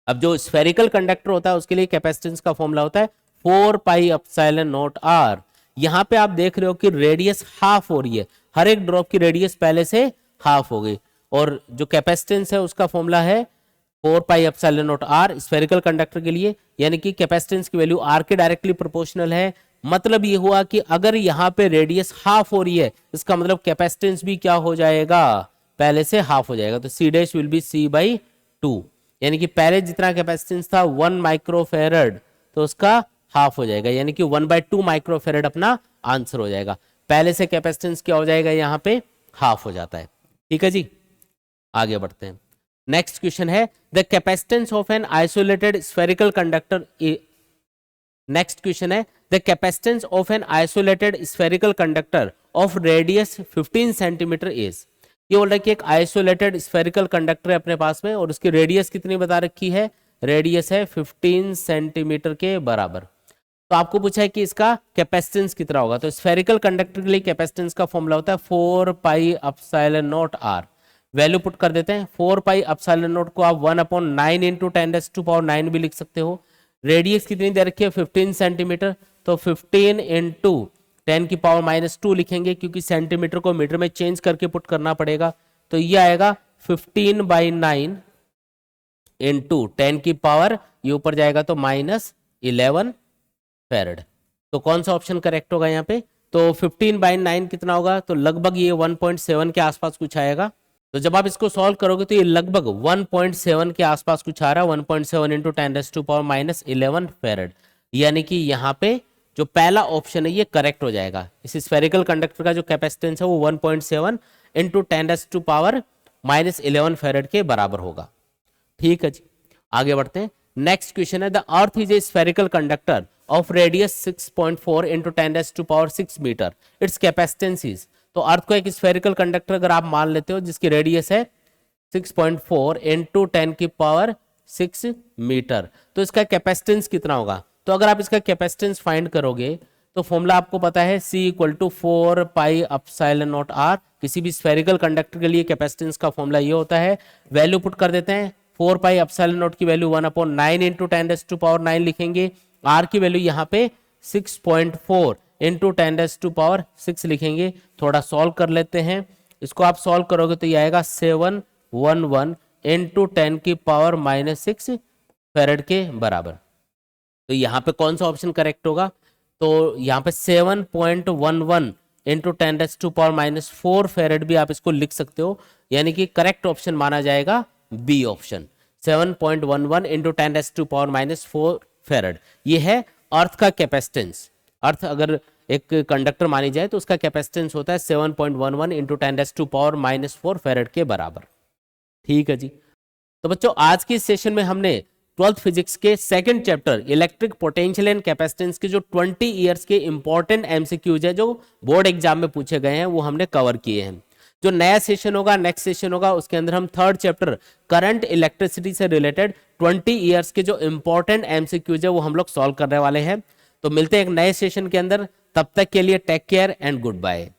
अब जो स्फेरिकल कंडक्टर होता है उसके लिए कैपेसिटेंस का फॉर्मूला होता है 4 पाई एप्सिलॉन नॉट r। यहाँ पे आप देख रहे हो कि रेडियस हाफ हो रही है, हर एक ड्रॉप की रेडियस पहले से हाफ हो गई, और जो कैपेसिटेंस है उसका फॉर्मूला है 4 pi epsilon not r spherical conductor के लिए, यानी कि कैपेसिटेंस की वैल्यू r के डायरेक्टली प्रोपोर्शनल है। मतलब ये हुआ कि अगर यहाँ पे रेडियस हाफ हो रही है इसका मतलब कैपेसिटेंस भी क्या हो जाएगा, पहले से हाफ हो जाएगा, तो c विल बी c/2, यानी कि पहले जितना कैपेसिटेंस था 1 माइक्रोफैराड तो उसका हाफ हो जाएगा, यानी कि 1/2 माइक्रोफेरेड अपना आंसर हो जाएगा। पहले से कैपेसिटेंस क्या हो जाएगा, यहाँ पे हाफ हो जाता है। ठीक है जी, आगे बढ़ते हैं। नेक्स्ट क्वेश्चन है the capacitance of an isolated spherical conductor. Next question है the capacitance of an isolated spherical conductor of radius 15 centimetre is. ये बोल रहा है कि एक आइसोलेटेड स्फेरिकल कंडक्टर है अपने पास में और उसकी रेडियस कितनी बता रखी है, रेडियस है 15 सेंटीमीटर के बराबर। तो आपको पूछा है कि इसका कैपेसिटेंस कितना होगा। तो स्फेरिकल कंडक्टर के लिए कैपेसिटेंस का फॉर्मूला होता है 4 pi epsilon naught R. Value put कर देते हैं, 4 पाई एप्सिलॉन नॉट को आप 1/9 इंटू 10⁻⁹ भी लिख सकते हो। रेडियस कितनी दे रखी है 15 सेंटीमीटर, तो 15 इंटू 10⁻⁻2 लिखेंगे क्योंकि सेंटीमीटर को मीटर में चेंज करके पुट करना पड़ेगा। तो ये आएगा 15/9 इंटू 10 की पावर, ये ऊपर जाएगा तो -11 फेरेड। तो कौन सा ऑप्शन करेक्ट होगा यहाँ पे, तो 15/9 कितना होगा, तो लगभग ये 1.7 के आसपास कुछ आएगा। तो जब आप इसको सॉल्व करोगे तो ये लगभग 1.7 के आसपास कुछ आ रहा है, 1.7 इंटू 10⁻⁻11 फेरेड। यानी कि यहाँ पे जो पहला ऑप्शन है ये करेक्ट हो जाएगा। इस स्फेरिकल कंडक्टर का जो कैपेसिटेंस है वो 1.7 इंटू 10⁻11 फेरेड के बराबर होगा। ठीक है जी, आगे बढ़ते हैं। नेक्स्ट क्वेश्चन है the earth is a spherical conductor of radius 6.4 into 10⁻6 metre, its capacitance is. तो अर्थ को एक स्फेरिकल कंडक्टर अगर आप मान लेते हो जिसकी रेडियस है 6.4 इंटू 10⁻6 मीटर, तो इसका कैपेसिटेंस कितना होगा। तो अगर आप इसका कैपेसिटेंस फाइंड करोगे तो फॉर्मूला आपको पता है C = 4 pi epsilon naught R. किसी भी स्फेरिकल कंडक्टर के लिए कैपेसिटेंस का फॉर्मूला ये होता है। वैल्यू पुट कर देते हैं, 4 पाई एप्सिलॉन नॉट की वैल्यू 1/9 इंटू 10⁻9 लिखेंगे। आर की वैल्यू यहाँ पे 6.4 इंटू 10⁻6 लिखेंगे। थोड़ा सॉल्व कर लेते हैं, इसको आप सॉल्व करोगे तो ये आएगा 711 इंटू 10⁻6 फेरेड के बराबर। तो यहाँ पे कौन सा ऑप्शन करेक्ट होगा, तो यहाँ पे 7.11 इंटू 10⁻4 फेरेड भी आप इसको लिख सकते हो, यानी कि करेक्ट ऑप्शन माना जाएगा बी ऑप्शन, 7.11 इंटू 10⁻4 फेरेड। ये है अर्थ का कैपेसिटेंस। अर्थ अगर एक कंडक्टर मानी जाए तो उसका कैपेसिटेंस होता है 7.11 इंटू 10⁻4 फेरेड के बराबर। ठीक है जी, तो बच्चों आज की सेशन में हमने 12th फिजिक्स के second chapter electric potential and capacitance के जो 20 इयर्स के इंपॉर्टेंट एमसीक्यूज है जो बोर्ड एग्जाम में पूछे गए हैं वो हमने कवर किए हैं। जो नया सेशन होगा, नेक्स्ट सेशन होगा, उसके अंदर हम थर्ड चैप्टर करंट इलेक्ट्रिसिटी से रिलेटेड 20 इयर्स के जो इंपॉर्टेंट एमसीक्यूज है वो हम लोग सॉल्व करने वाले हैं। तो मिलते हैं एक नए सेशन के अंदर, तब तक के लिए take care and good bye.